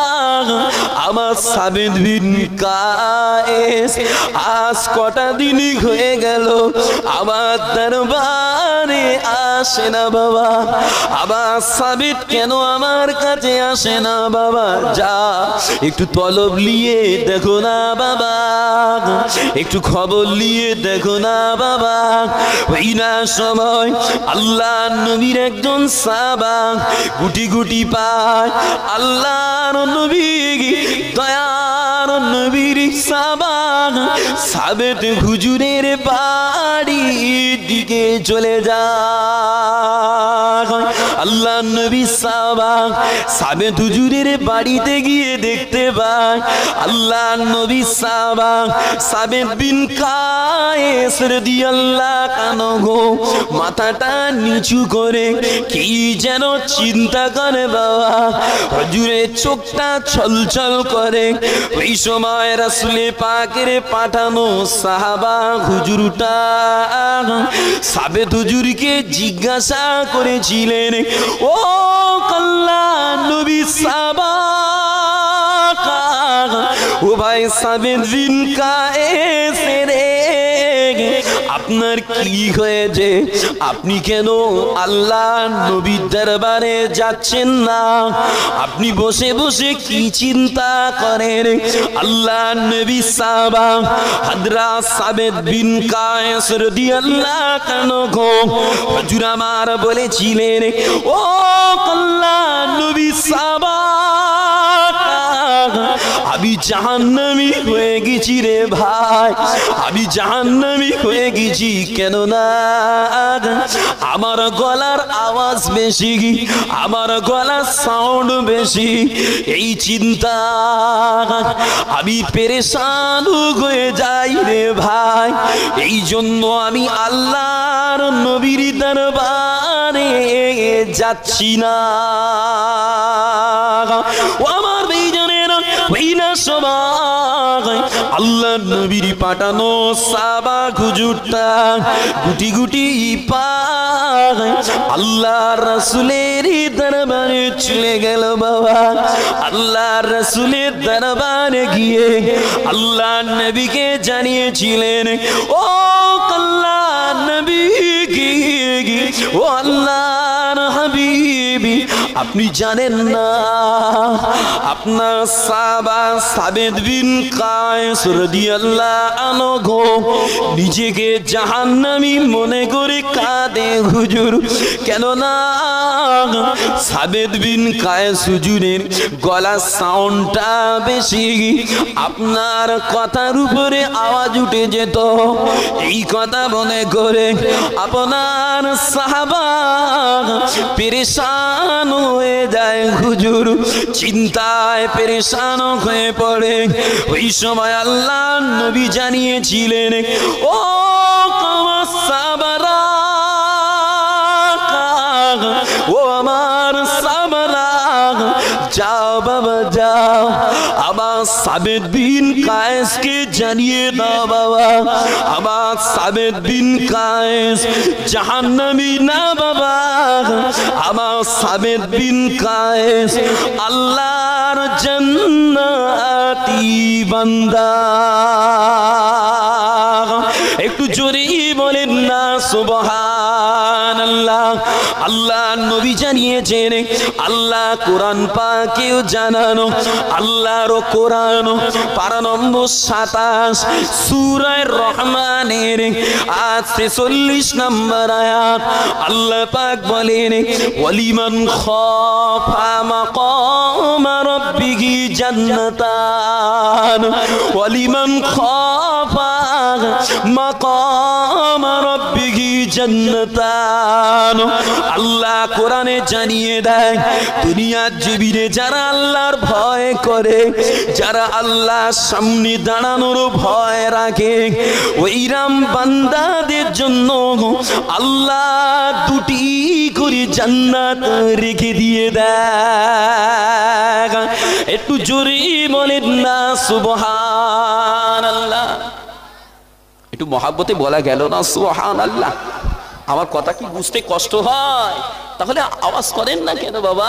আমার সাবিত বিন কায়েস আজ কটা দিন হয়ে গেল আমার দরবারে আসে না বাবা। আবার সাবিত কেন আমার কাছে আসে না বাবা? যা একটু তলব নিয়ে দেখো না বাবা, একটু খবর নিয়ে দেখো না বাবা। ওই না সময় আল্লাহ নবীর একজন সাহাবা গুটি গুটি পায় আল্লাহর নবী দয়ার নবীর সাহাবা সাবেত হুজুরের বাড়ির দিকে চলে যায়। আল্লাহ নবী সাহাবা সাবেত হুজুরের বাড়িতে গিয়ে দেখতে পায় আল্লাহ নবী সাহাবা সাবেত বিন কায়েস রাদিয়াল্লাহু আনহু মাথাটা নিচু করে কি যেন চিন্তা করে বাবা। হুজুরের চোখটা ছলছল করে। ওই সময় রাসূল পাকের পাঠানো সাহাবা হুজুরটা সাবেত হুজুরকে জিজ্ঞাসা করেছিলেন, ও আল্লাহ নবী সাহাবা, ও ভাই সাবেত বিন কায়েস রে, আপনার কি হয়েছে? আপনি কেন আল্লাহ নবীর দরবারে যাচ্ছেন না? আপনি বসে বসে কি চিন্তা করেন? আল্লাহ নবী সাহাবা হযরত সাবেত বিন কায়েস রাদিয়াল্লাহু আনহু হুজুর আমার বলেছিলেন, ও আল্লাহ নবী সাহাবা, আমি জাহান্নামী হয়ে গেছি রে ভাই, আমি জাহান্নামী হয়ে গেছি। কেন না আমার গলার আওয়াজ বেশি, আমার গলার সাউন্ড বেশি। এই চিন্তা আমি পেরেশান হয়ে যাই রে ভাই। এই জন্য আমি আল্লাহর নবীর দরবারে যাচ্ছি না। ও আমার ভাইজানেরা, ওই না সময় আল্লাহ নবীর পাঠানো সাহাবা হুজুরটা গুটি গুটি পায় আল্লাহ রাসূলের দরবারে চলে গেল বাবা। আল্লাহ রাসূলের দরবারে গিয়ে আল্লাহ নবীকে জানিয়েছিলেন, ও আল্লাহ নবী, ও আল্লাহর হাবিবি, আপনি জানেন না আপনার সাহাবা সাবেত বিন কায়েস রাদিয়াল্লাহু আনহু নিজেকে জাহান্নামী মনে করে কাঁদে হুজুর। কেন না সাবেত বিন কায়েস হুজুরের গলার সাউন্ডটা বেশি, আপনার কথার উপরে আওয়াজ উঠে যেত। এই কথা মনে করে আপনার সাহাবা পেরেশান হয়ে যায় হুজুর, চিন্তায় পেরেশান হয়ে পড়ে। ওই সময় আল্লাহ নবী জানিয়েছিলেন, ও আমার সাহাবারা, ও আমার সাহাবারা, যাও বাবা যাও, আবার সাবেত বিন কায়েসকে জানিয়ে দাও বাবা, আবার সাবেত বিন কায়েস জাহান্নামী না বাবা, আমার সাবেত বিন কায়েস আল্লাহর জান্নাতি বান্দা। একটু জোরে বলেন না সুবহানাল্লাহ। আল্লাহ নবী জানিয়েছেন, আল্লাহ কোরআন পাকেও জানানো, আল্লাহর কোরআন পারা নম্বর 27 সূরা রহমানের 46 নম্বর আয়াত আল্লাহ পাক বলেন, ওয়ালিমান খাফা মাকাম রাব্বিহি জান্নাতান, ওয়ালিমান খাফা মাকাম রাব্বিহি জান্নাতান। আল্লাহ কোরআনে জানিয়ে দেয়, দুনিয়ার জমিনে যারা আল্লাহর ভয় করে, যারা আল্লাহর সামনে দাঁড়ানোর ভয় রাখে, ওইরাম বান্দাদের জন্য আল্লাহ দুটি করে জান্নাত রেখে দিয়ে দেয়। একটু জোরে বলেন না সুবহানাল্লাহ। একটু মহাব্বতে বলা গেল না সুবহানাল্লাহ? আমার কথা কি বুঝতে কষ্ট হয়? তাহলে আওয়াজ করেন না কেন বাবা?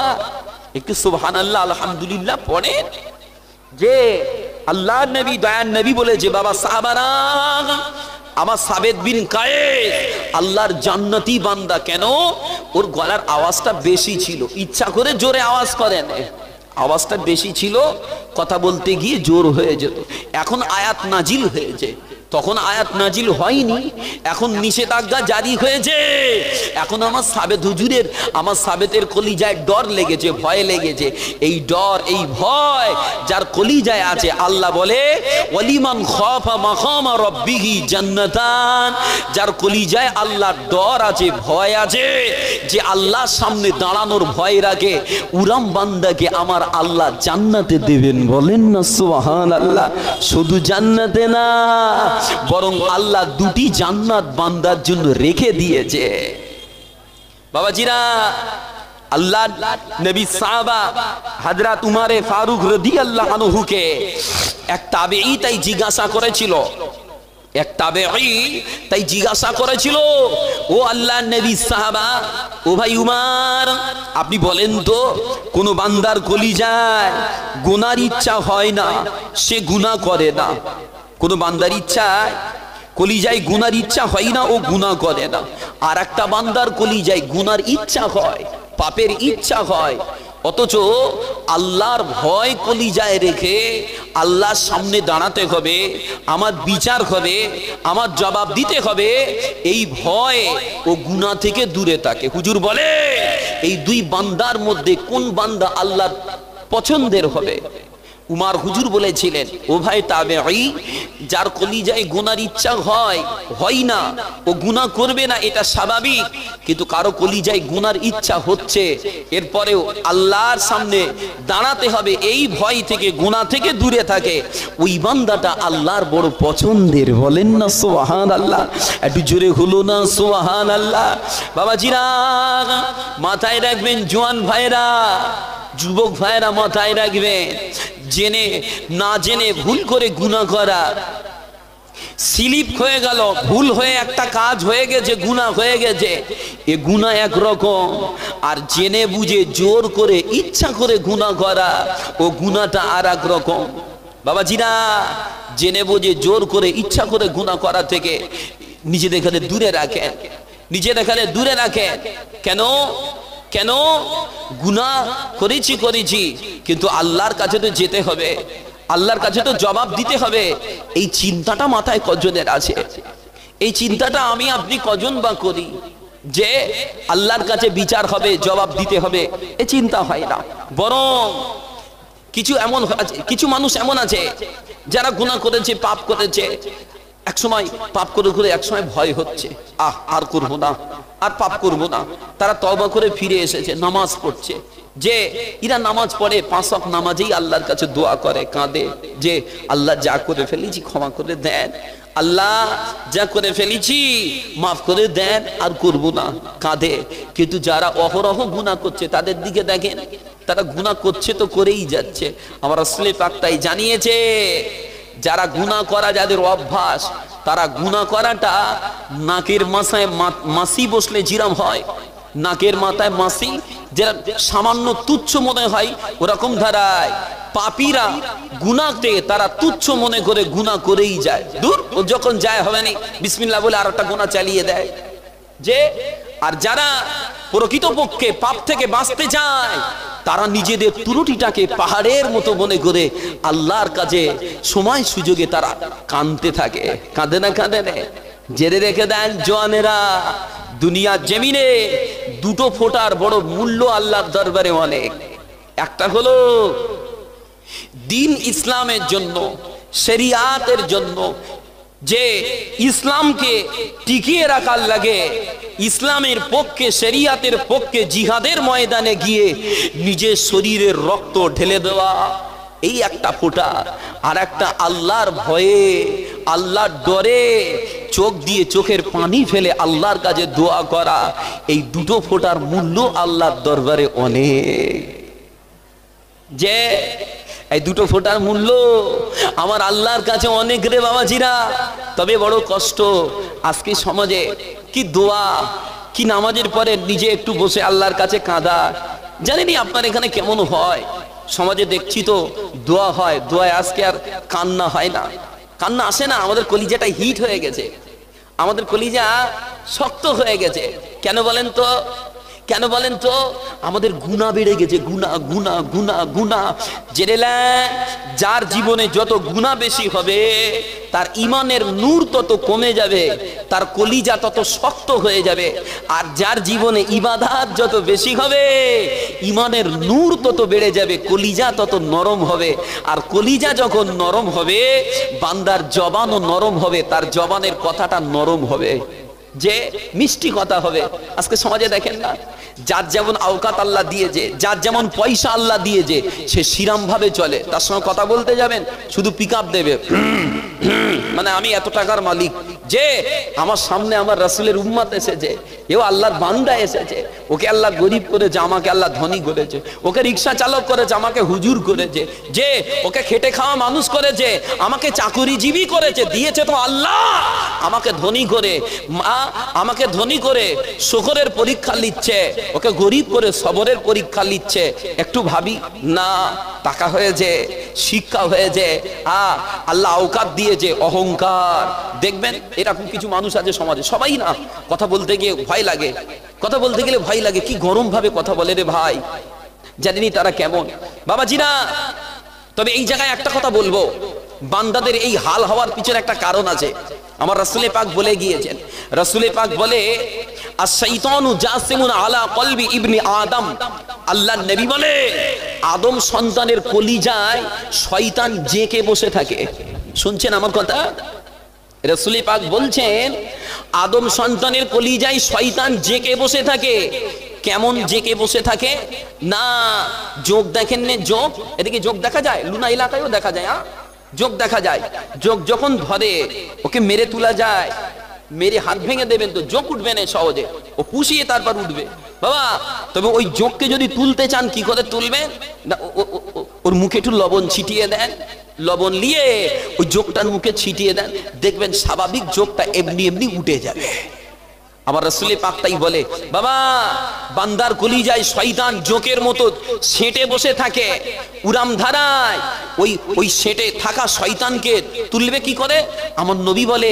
একটু সুবহানাল্লাহ আলহামদুলিল্লাহ পড়েন। যে আল্লাহর নবী দয়ার নবী বলে যে বাবা সাহাবারা, আমার সাবেদ বিন কায়েস আল্লাহর জান্নাতি বান্দা। কেন? ওর গলার আওয়াজটা বেশি ছিল, ইচ্ছা করে জোরে আওয়াজ করেন, আওয়াজটা বেশি ছিল, কথা বলতে গিয়ে জোর হয়ে যেত। এখন আয়াত নাজিল হয়েছে, তখন আয়াত নাজিল হয়নি, এখন নিষেধাজ্ঞা জারি হয়েছে। এখন আমার সাবেদ হুজুরের, আমার সাবেতের কলিজায় ডর লেগেছে, ভয় লেগেছে। এই ডর, এই ভয় যার কলিজায় আছে, আল্লাহ বলে ওয়ালিমান খাফা মাকামা রাব্বিহি জান্নাতান, যার কলিজায় আল্লাহর ডর আছে, ভয় আছে, যে আল্লাহর সামনে দাঁড়ানোর ভয় রাখে, উরাম বান্দাকে আমার আল্লাহ জান্নাতে দেবেন। বলেন না সুবহানাল্লাহ। শুধু জান্নাতে না, বরং আল্লাহ দুটি জান্নাত বান্দার জন্য রেখে দিয়েছে। বাবাজিরা, আল্লাহ নবী সাহাবা হযরত উমরে ফারুক রাদিয়াল্লাহু আনহুকে এক তাবেঈ তাই জিজ্ঞাসা করেছিল, এক তাবেঈ তাই জিজ্ঞাসা করেছিল, ও আল্লাহর নবী সাহাবা, ও ভাই উমর, আপনি বলেন তো, কোন বান্দার কলিজায় গুনার ইচ্ছা হয় না, সে গুনাহ করে না? কোন বান্দার ইচ্ছায় কলিজায় গুনার ইচ্ছা হয় না, ও গুনাহ করে না। আর একটা বান্দার কলিজায় গুনার ইচ্ছা হয়, পাপের ইচ্ছা হয়, অথচ আল্লাহর ভয় কলিজায় রেখে আল্লাহর সামনে দাঁড়াতে হবে, আমার বিচার হবে, আমার জবাব দিতে হবে, এই ভয় ও গুনাহ থেকে দূরে থাকে। হুজুর বলে এই দুই বান্দার মধ্যে কোন বান্দা আল্লাহর পছন্দের হবে? উমর হুজুর বলেছিলেন, ও ভাই তাবেঈ, যার কলিজায় গুনার ইচ্ছা হয় না, ও গুনাহ করবে না, এটা স্বাভাবিক। কিন্তু কারো কলিজায় গুনার ইচ্ছা হচ্ছে, এরপরেও আল্লাহর সামনে দাঁড়াতে হবে, এই ভয় থেকে, গুনাহ থেকে দূরে থাকে, ওই বান্দাটা আল্লাহর বড় পছন্দের। বলেন না সুবহানাল্লাহ। একটু জোরে হলো না সুবহানাল্লাহ। বাবাজিরা মাথায় রাখবেন, জওয়ান ভাইরা, যুবক ভাইরা মাথায় রাখবেন, জেনে না জেনে ভুল করে গুনাহ করা, স্লিপ হয়ে গেল, ভুল হয়ে একটা কাজ হয়ে গেছে, গুনাহ হয়ে গেছে, এ গুনাহ একরকম, আর জেনে বুঝে জোর করে ইচ্ছা করে গুনাহ করা, ও গুনাহটা আর এক রকম। বাবাজিরা, জেনে বুঝে জোর করে ইচ্ছা করে গুনাহ করা থেকে নিজেদের এখানে দূরে রাখেন, নিজেদের এখানে দূরে রাখেন। কেন? কেন? গুনাহ করেছি কিন্তু আল্লাহর কাছে তো যেতে হবে, আল্লাহর কাছে তো জবাব দিতে হবে। এই চিন্তাটা মাথায় কজনের আছে? এই চিন্তাটা আমি আপনি কজন বা করি যে আল্লাহর কাছে বিচার হবে, জবাব দিতে হবে? এই চিন্তা হয় না। বরং কিছু মানুষ এমন আছে যারা গুনাহ করেছে, পাপ করেছে, এক সময় পাপ করে করে এক সময় ভয় হচ্ছে, আর করব না, আর পাপ করব না। তারা তওবা করে ফিরে এসেছে, নামাজ পড়ছে। যে এরা নামাজ পড়ে, 5 ওয়াক্ত নামাজেই আল্লাহর কাছে দোয়া করে, কাঁদে যে আল্লাহ যা করে ফেলেছি ক্ষমা করে দেন, আল্লাহ যা করে ফেলেছি মাফ করে দেন, আর করব না, কাঁদে। কিন্তু যারা অহরহ গুনাহ করছে তাদের দিকে দেখেন, তারা গুনাহ করছে তো করেই যাচ্ছে। আমার রাসূল পাক তাই জানিয়েছে, যারা গুনাহ করা যাদের অভ্যাস, তারা গুনাহ করাটা নাকের মাথায় মাছি বসলে জিরাম হয়, নাকের মাথায় মাছি যেটা সামান্য তুচ্ছ মনে হয়, ওরকম ধারায় পাপীরা গুনাহকে তারা তুচ্ছ মনে করে গুনাহ করেই যায়। দূর, ও যখন যায় হবে না, বিসমিল্লাহ বলে আর একটা গুনাহ চালিয়ে দেয়। যে আর যারা প্রকৃতপক্ষে পাপ থেকে বাঁচতে চায়, তারা নিজেদের ত্রুটিটাকে পাহাড়ের মতো মনে করে আল্লাহর কাছে সময় সুযোগে তারা কাঁদতে থাকে। কাঁদে না? কাঁদে না? জেনে রেখে দেন জওয়ানেরা, দুনিয়ার জমিনে দুটো ফোঁটার বড় মূল্য আল্লাহর দরবারে অনেক। একটা হলো দিন ইসলামের জন্য, শরিয়াতের জন্য, যে ইসলামকে টিকিয়ে রাখার লাগে, ইসলামের পক্ষে, শরিয়াতের পক্ষে জিহাদের ময়দানে গিয়ে নিজের শরীরের রক্ত ঢেলে দেওয়া, এই একটা ফোঁটা। আর একটা আল্লাহর ভয়ে, আল্লাহর ডরে চোখ দিয়ে চোখের পানি ফেলে আল্লাহর কাছে দোয়া করা, এই দুটো ফোঁটার মূল্য আল্লাহর দরবারে অনেক। যে এই দুটো ফোঁটার মূল্য আমার আল্লাহর কাছে অনেক রে বাবাজিরা। তবে বড় কষ্ট আজকে সমাজে, কি দোয়া, কি নামাজের পরে নিজে একটু বসে আল্লাহর কাছে কাঁদা। জানেনি আপনার এখানে কেমন হয়? সমাজে দেখছি তো দোয়া হয়, দোয়ায় আজকে আর কান্না হয় না, কান্না আসে না। আমাদের কলিজাটা হিট হয়ে গেছে, আমাদের কলিজা শক্ত হয়ে গেছে। কেন বলেন তো, কেন বলেন তো? আমাদের গুনাহ বেড়ে গেছে, গুনাহ গুনাহ গুনাহ গুনাহ। জেনেলা যার জীবনে যত গুনাহ বেশি হবে তার ঈমানের নূর তত কমে যাবে, তার কলিজা তত শক্ত হয়ে যাবে। আর যার জীবনে ইবাদত যত বেশি হবে ঈমানের নূর তত বেড়ে যাবে, কলিজা তত নরম হবে। আর কলিজা যখন নরম হবে বান্দার জবানও নরম হবে, তার জবানের কথাটা নরম হবে, যে মিষ্টি কথা হবে। আজকে সমাজে দেখেন না, যার যেমন আওকাত আল্লাহ দিয়েছে, যার যেমন পয়সা আল্লাহ দিয়েছে, সে শিরাম ভাবে চলে। তার সঙ্গে কথা বলতে যাবেন শুধু পিক আপ দেবে, মানে আমি এত টাকার মালিক। যে আমার সামনে আমার রাসূলের উম্মত এসেছে, এও আল্লাহর বান্দা এসেছে, ওকে আল্লাহ গরিব করেছে, আমাকে আল্লাহ ধনী করেছে। ওকে রিক্সা চালক করেছে, আমাকে হুজুর করেছে। যে ওকে খেটে খাওয়া মানুষ করেছে, আমাকে চাকুরিজীবী করেছে, দিয়েছে তো আল্লাহ। আমাকে ধনী করে, মা আমাকে ধনী করে শুকরের পরীক্ষা নিচ্ছে, ওকে গরিব করে সবরের পরীক্ষা নিচ্ছে। একটু ভাবি না, টাকা হয়েছে, শিক্ষা হয়েছে, আল্লাহ আওকাত দিয়েছে, অহংকার। দেখবেন এরকম কিছু মানুষ আছে সমাজে, সবাই না, কথা বলতে গিয়ে ভয় লাগে, কথা বলতে গেলে ভয় লাগে, কি গরম ভাবে কথা বলে রে ভাই, জানিনি তারা কেমন বাবাজিরা। তবে এই জায়গায় একটা কথা বলবো, বান্দাদের এই হাল হওয়ার পিছনে একটা কারণ আছে। আমার রাসূলে পাক বলে গিয়েছেন, রাসূলে পাক বলে আশ-শাইতানু জাসিমুন আলা কলবি ইবনি আদম। আল্লাহর নবী বলে আদম সন্তানের কলিজায় শয়তান জেঁকে বসে থাকে। শুনছেন আমার কথা? রাসূলে পাক বলছেন আদম সন্তানের কলিজায় শয়তান জেঁকে বসে থাকে। কেমন জেঁকে বসে থাকে না, যোগ দেখেন না, যোগ এদিকে যোগ দেখা যায়, লুনা এলাকায়ও দেখা যায়, যোগ দেখা যায়। যোগ যখন ধরে ওকে মেরে তোলা যায়, মেরে হাত ভেঙে দেবেন তো যোগ উঠবে না সহজে, ও পুষিয়ে তারপর উঠবে বাবা। তবে ওই যোগকে যদি তুলতে চান কি করে তুলবেন না, ওর মুখে একটু লবণ ছিটিয়ে দেন, লবণ নিয়ে ওই যোগটার মুখে ছিটিয়ে দেন, দেখবেন স্বাভাবিক যোগটা এমনি এমনি উঠে যাবে। আমার রাসূলে পাক তাই বলে বাবা, বান্দার কলিজায় শয়তান জোকের মতো সেঁটে বসে থাকে, উড়াম ধারায়। ওই সেঁটে থাকা শয়তানকে তুলবে কি করে? আমার নবী বলে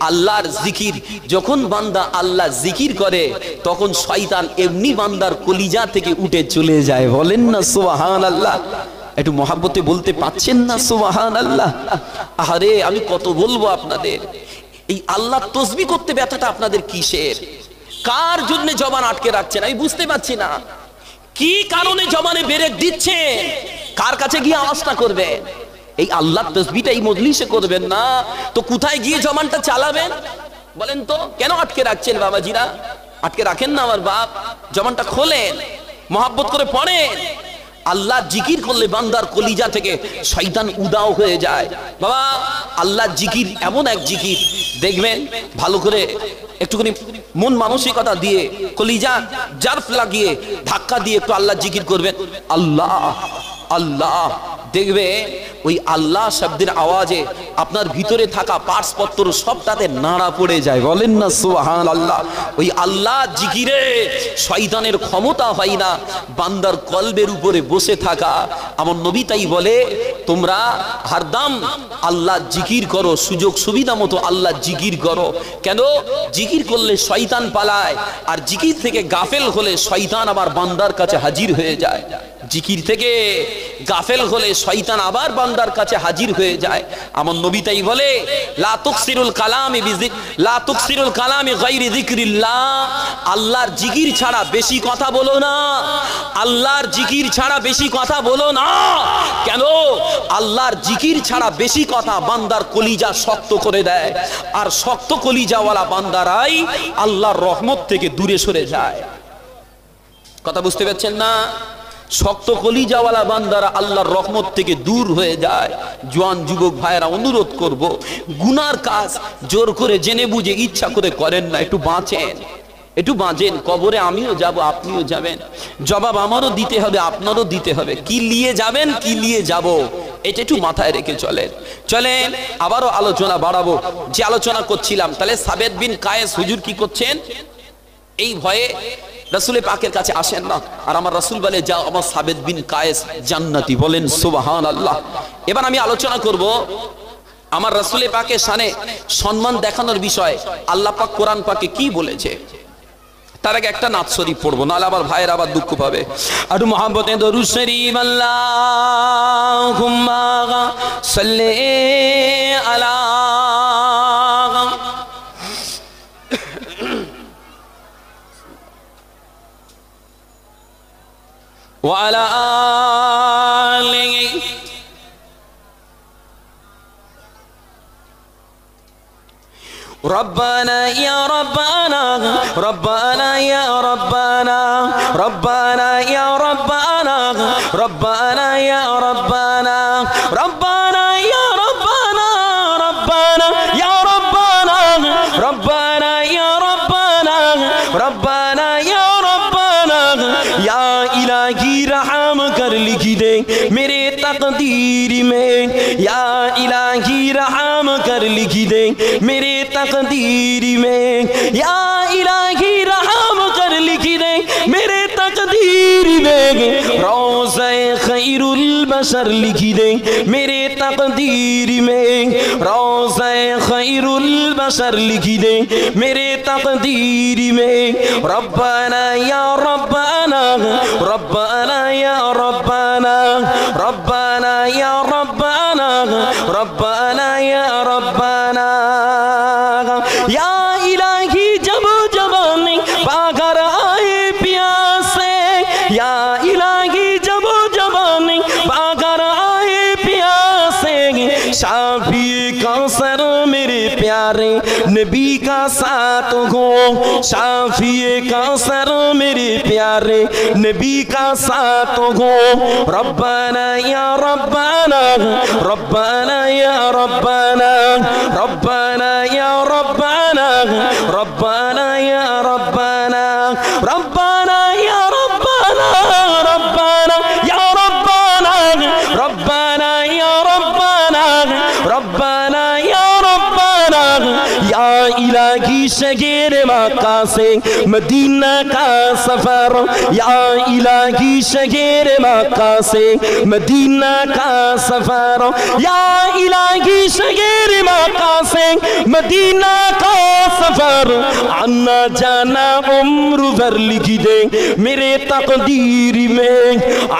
আল্লাহর জিকির, যখন বান্দা আল্লাহ জিকির করে তখন শয়তান এমনি বান্দার কলিজা থেকে উঠে চলে যায়। বলেন না সুবহানাল্লাহ? একটু মহাব্বতে বলতে পাচ্ছেন না সুবহানাল্লাহ? আরে আমি কত বলবো আপনাদের, এই আল্লাহ তসবিহ করতে ব্যথাটা আপনাদের কিসের? কার জন্য জবান আটকে রাখছেন আমি বুঝতে পারছি না। কি কারণে জবানে ব্রেক দিচ্ছেন? কার কাছে গিয়ে আওয়াজটা করবেন? এই আল্লাহ তসবিহটা এই মজলিসে করবেন না তো কোথায় গিয়ে জবানটা চালাবেন বলেন তো? কেন আটকে রাখছেন বাবাজিরা? আটকে রাখেন না আমার বাপ, জবানটা খোলেন, মহব্বত করে পড়েন। আল্লাহ জিকির করলে বান্দার কলিজা থেকে শয়তান উদাও হয়ে যায় বাবা। আল্লাহ জিকির এমন এক জিকির, দেখবেন ভালো করে একটুখানি মন মানসিকতা দিয়ে কলিজা জারফ লাগিয়ে ধাক্কা দিয়ে একটু আল্লাহ জিকির করবেন, আল্লাহ আল্লাহ, দেখবে ওই আল্লাহ শব্দের আওয়াজে আপনার ভিতরে থাকা পার্টসপত্র সব তাতে নাড়া পড়ে যায়। বলেন না সুবহানাল্লাহ? ওই আল্লাহ জিকিরে শয়তানের ক্ষমতা হয় না, বান্দার কলবের উপরে বসে থাকা। আমার নবী তাই বলে তোমরা হরদম আল্লাহ জিকির করো, সুযোগ সুবিধা মতো আল্লাহ জিকির করো। কেন? জিকির করলে শয়তান পালায়, আর জিকির থেকে গাফেল হলে শয়তান আবার বান্দার কাছে হাজির হয়ে যায়। জিকির থেকে গাফেল হলে শয়তান আবার বান্দার কাছে হাজির হয়ে যায়। আমার নবী তাই বলে লা তুকসিরুল কালামি লা তুকসিরুল কালামি গায়রি যিকরিল্লাহ। আল্লাহর জিকির ছাড়া বেশি কথা বলো না, আল্লাহর জিকির ছাড়া বেশি কথা বলো না। কেন? আল্লাহর জিকির ছাড়া বেশি কথা বান্দার কলিজা শক্ত করে দেয়, আর শক্ত কলিজাওয়ালা বান্দারাই আল্লাহর রহমত থেকে দূরে সরে যায়। কথা বুঝতে পারছেন না? শক্ত কলিজাওয়ালা বান্দারা আল্লাহর রহমত থেকে দূর হয়ে যায়। জওয়ান যুবক ভাইয়েরা অনুরোধ করব, গুনার কাজ জোর করে জেনে বুঝে ইচ্ছা করে করেন না, একটু বাঁচেন, একটু বাঁচেন। কবরে আমিও যাব, আপনিও যাবেন, জবাব আমারও দিতে হবে, আপনারও দিতে হবে। কি নিয়ে যাবেন, কি নিয়ে যাব, এটা একটু মাথায় রেখে চলেন। চলেন আবারও আলোচনা বাড়াবো। যে আলোচনা করছিলাম, তাহলে সাবেদ বিন কায়েস হুজুর কি করছেন? এই ভয়ে রাসূলের পাকের কাছে আসেন না, আর আমার রাসূল বলে যাও আমার সাবেত বিন কায়েস জান্নাতি, বলেন সুবহানাল্লাহ। এবার আমি আলোচনা করব আমার রাসূলের পাকের শানে সম্মান দেখানোর বিষয় আল্লাহ পাক কোরআন পাকে কি বলেছে। তার আগে একটা নাত শরীফ পড়বো, নাহলে আবার ভাইয়ের আবার দুঃখ পাবে। আর মুহাব্বতে দরুদ শরীফ আল্লাহুম্মা সাল্লি আলা ওয়া আলা আলিহি ربنا يا ربنا ربنا يا ربنا ربنا يا ربنا ربنا يا ربنا ربنا يا ربنا ربنا يا ربنا ربنا يا ربنا ربنا يا ربنا يا الہی رحم کر لکھ دے میرے تقدیر میں، یا الہی رحم کر لکھ دے میرے تقدیر میں، یا الہی رحم کر لکھ دے میرے تقدیر میں، روضہ خیر البشر لکھ دے میرے تقدیر میں، روضہ خیر البشر لکھ دے میرے تقدیر میں، ربنا یا ربنا ربنا یا ربنا ربنا یا ربنا ربنا یا ربنا یا الہی جب جوانی پاکر آئے پیاسے، یا الہی جب جوانی پاکر آئے پیاسے، شافی کوثر میرے پیارے نبی کا ساتھ ہو، شافی کوثر میرے پیارے نبی کا ساتھ ہو، ربنا یا ربنا ربنا یا ربنا ربنا یا ربنا ربنا یا ربنا ربنا یا ربنا ربنا یا ربنا ربنا یا ربنا ربنا یا ربنا یا الہی شگیر مکہ سے مدینہ کا سفر، یا الہی شگیر مکہ سے مدینہ کا سفر، یا الہی شگیر مکہ سے مدینہ کا سفر، آنا جانا عمر بھر لکھ دے میرے تقدیر میں،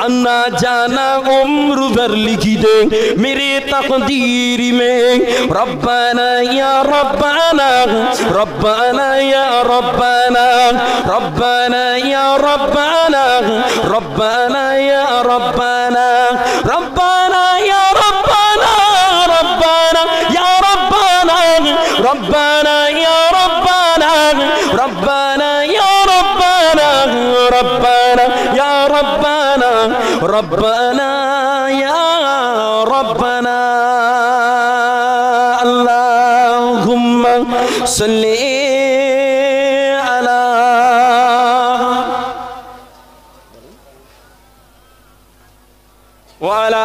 آنا جانا عمر بھر لکھ دے میرے تقدیر میں، ربنا یا ربنا ربنا یا ربنا ربنا یا ربنا ربنا یا ربنا ربنا یا ربنا ربنا یا ربنا ربنا یا ربنا ربنا یا ربنا ربنا یا ربنا ربنا یا ربنا اللہم صلی علی وعلى